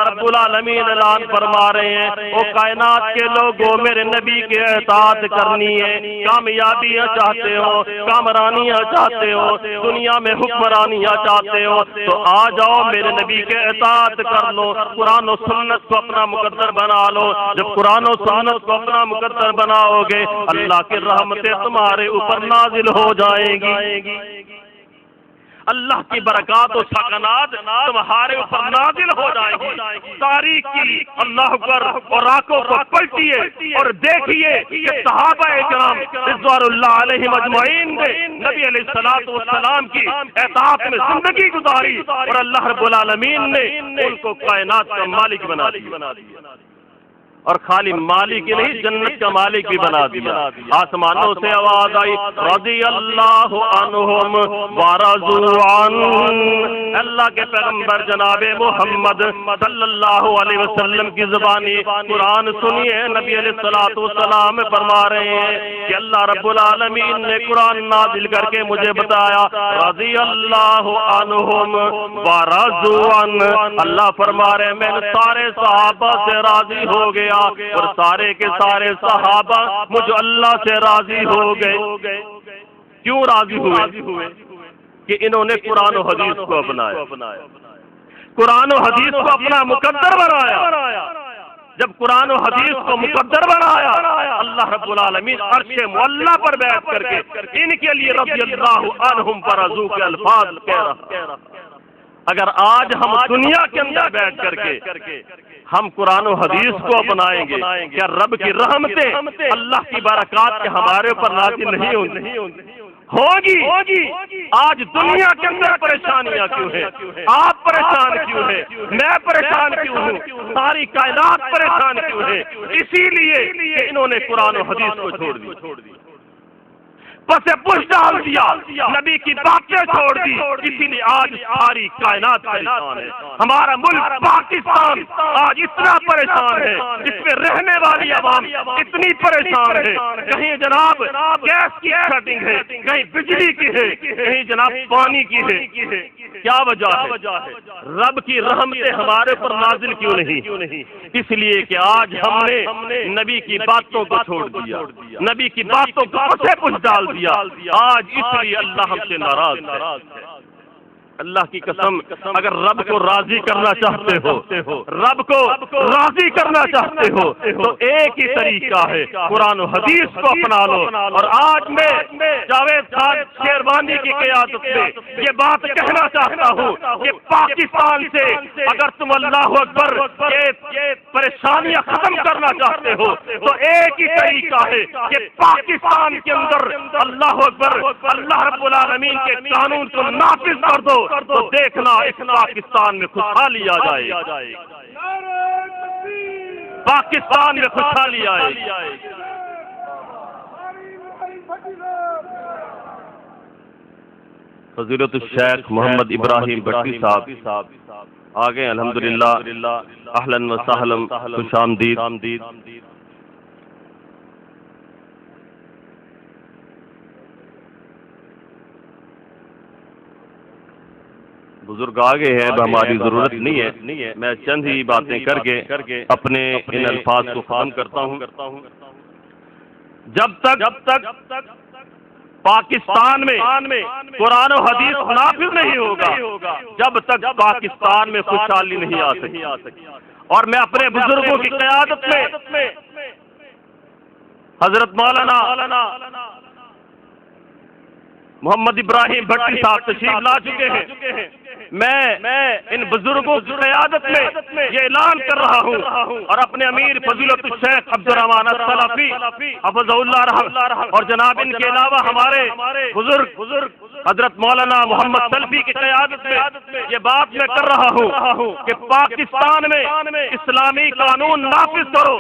رب العالمین اعلان فرما رہے ہیں او کائنات کے لوگوں میرے نبی کے اطاعت کرنی ہے، کامیابیاں چاہتے ہو، کامرانیاں چاہتے ہو، دنیا میں حکمرانیاں چاہتے ہو تو آ جاؤ میرے نبی کے اطاعت کر لو، قرآن و سنت کو اپنا مقدر بنا لو۔ جب قرآن و سنت کو اپنا مقدر بناؤ گے اللہ کی رحمتیں تمہارے اوپر نازل ہو جائیں گی، اللہ کی برکات و سکنات تمہارے اوپر نازل ہو جائے گی۔ تاریخ کی اللہ پر اور آنکھوں کو پلٹیے اور دیکھیے کہ صحابہ کرام رضوان اللہ علیہم اجمعین نے نبی علیہ الصلوۃ والسلام کی اطاعت میں زندگی گزاری اور اللہ رب العالمین نے ان کو کائنات کا مالک بنا دیا، اور خالی مالک ہی نہیں جنت کا مالک بھی بنا دیا۔ آسمانوں سے آواز آئی رضی اللہ عنہم ورضوا عنہ۔ اللہ کے پیغمبر جناب محمد صلی اللہ علیہ وسلم کی زبانی قرآن سنیے، نبی علیہ الصلوۃ والسلام فرما رہے ہیں کہ اللہ رب العالمین نے قرآن نازل کر کے مجھے بتایا رضی اللہ عنہم ورضوا عنہ۔ اللہ فرما رہے ہیں میں سارے صحابہ سے راضی ہو گیا اور سارے کے سارے صحابہ مجھے اللہ سے راضی ہو گئے۔ کیوں راضی ہوئے؟ کہ انہوں نے قرآن و حدیث کو اپنایا، قرآن و حدیث کو اپنا مقدر بنایا۔ جب قرآن و حدیث کو مقدر بنایا اللہ رب العالمین عرش معلیٰ پر بیٹھ کر کے ان کے لیے رضی اللہ عنہم ورضوا کے الفاظ کہہ رہا۔ اگر آج ہم دنیا کے اندر بیٹھ کر کے ہم قرآن و حدیث کو اپنائیں گے کیا رب کی رحمتیں اللہ کی برکات کے ہمارے اوپر نازل نہیں ہوگی؟ آج دنیا کے اندر پریشانیاں کیوں ہیں؟ آپ پریشان کیوں ہیں؟ میں پریشان کیوں ہوں؟ ساری کائنات پریشان کیوں ہے؟ اسی لیے کہ انہوں نے قرآن و حدیث کو چھوڑ دی۔ پس پش ڈال دیا، نبی کی باتیں چھوڑ دی، اسی لیے آج ساری کائنات پریشان ہے۔ ہمارا ملک پاکستان آج اتنا پریشان ہے، اس میں رہنے والی عوام اتنی پریشان ہے، کہیں جناب گیس کی سیٹنگ ہے، کہیں بجلی کی ہے، کہیں جناب پانی کی ہے۔ کیا وجہ ہے؟ رب کی رحمتیں ہمارے پر نازل کیوں نہیں؟ اس لیے کہ آج ہم نے نبی کی باتوں کو چھوڑ دیا، نبی کی باتوں کو پسے پش ڈال دیا۔ آج اس لیے اللہ ہم سے ناراض ہے۔ اللہ کی قسم، اگر رب کو راضی کرنا چاہتے ہو، رب کو راضی کرنا چاہتے ہو تو ایک ہی طریقہ ہے، قرآن و حدیث کو اپنا لو۔ اور آج میں جاوید خان شیروانی کی قیادت میں یہ بات کہنا چاہتا ہوں کہ پاکستان سے اگر تم اللہ اکبر یہ پریشانیاں ختم کرنا چاہتے ہو تو ایک ہی طریقہ ہے کہ پاکستان کے اندر اللہ اکبر اللہ رب العالمین کے قانون کو نافذ کر دو، تو دیکھنا اس پاکستان میں خوشحالی آ جائے، پاکستان میں خوشحالی آئے۔ فضیلت الشیخ محمد ابراہیم بٹی صاحب آگے الحمدللہ، اہلاً و سہلاً، خوش آمدید۔ بزرگ آگے ہیں، اب ہماری ضرورت نہیں ہے، میں چند ہی باتیں کر کے اپنے ان الفاظ کو ختم کرتا ہوں۔ جب تک پاکستان میں قرآن و حدیث نافذ نہیں ہوگا، جب تک پاکستان میں خوشحالی نہیں آ سکتی۔ اور میں اپنے بزرگوں کی قیادت میں حضرت مولانا محمد ابراہیم بٹی صاحب تشریف لا چکے ہیں، میں ان بزرگوں کی قیادت میں یہ اعلان کر رہا ہوں اور اپنے امیر فضیلت الشیخ عبد الرحمان السلفی حفظہ اللہ رحمہ اور جناب ان کے علاوہ ہمارے بزرگ حضرت مولانا محمد سلفی کی قیادت میں یہ بات میں کر رہا ہوں کہ پاکستان میں اسلامی قانون نافذ کرو۔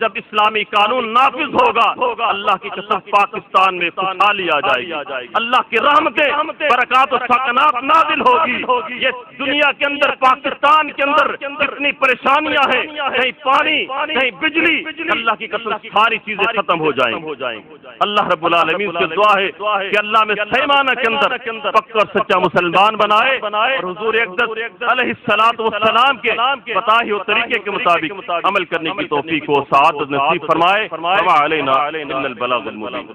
جب اسلامی قانون نافذ ہوگا، اللہ کی قسم پاکستان میں خوشحالی آ جائے گی، اللہ کی رحمتیں برکات و سکنات نازل ہوگی۔ یہ دنیا کے اندر، پاکستان کے اندر اتنی پریشانیاں ہیں، کہیں پانی، کہیں بجلی، اللہ کی قسم ساری چیزیں ختم ہو جائیں گی۔ اللہ رب العالمین سے دعا ہے کہ اللہ میں صحیح معنی کے اندر پکا اور سچا مسلمان بنائے اور حضور اقدس علیہ الصلوۃ والسلام کے بتائے ہوئے طریقے کے مطابق عمل کرنے کی توفیق و سعادت نصیب فرمائے۔ وما علینا الا البلاغ المبین۔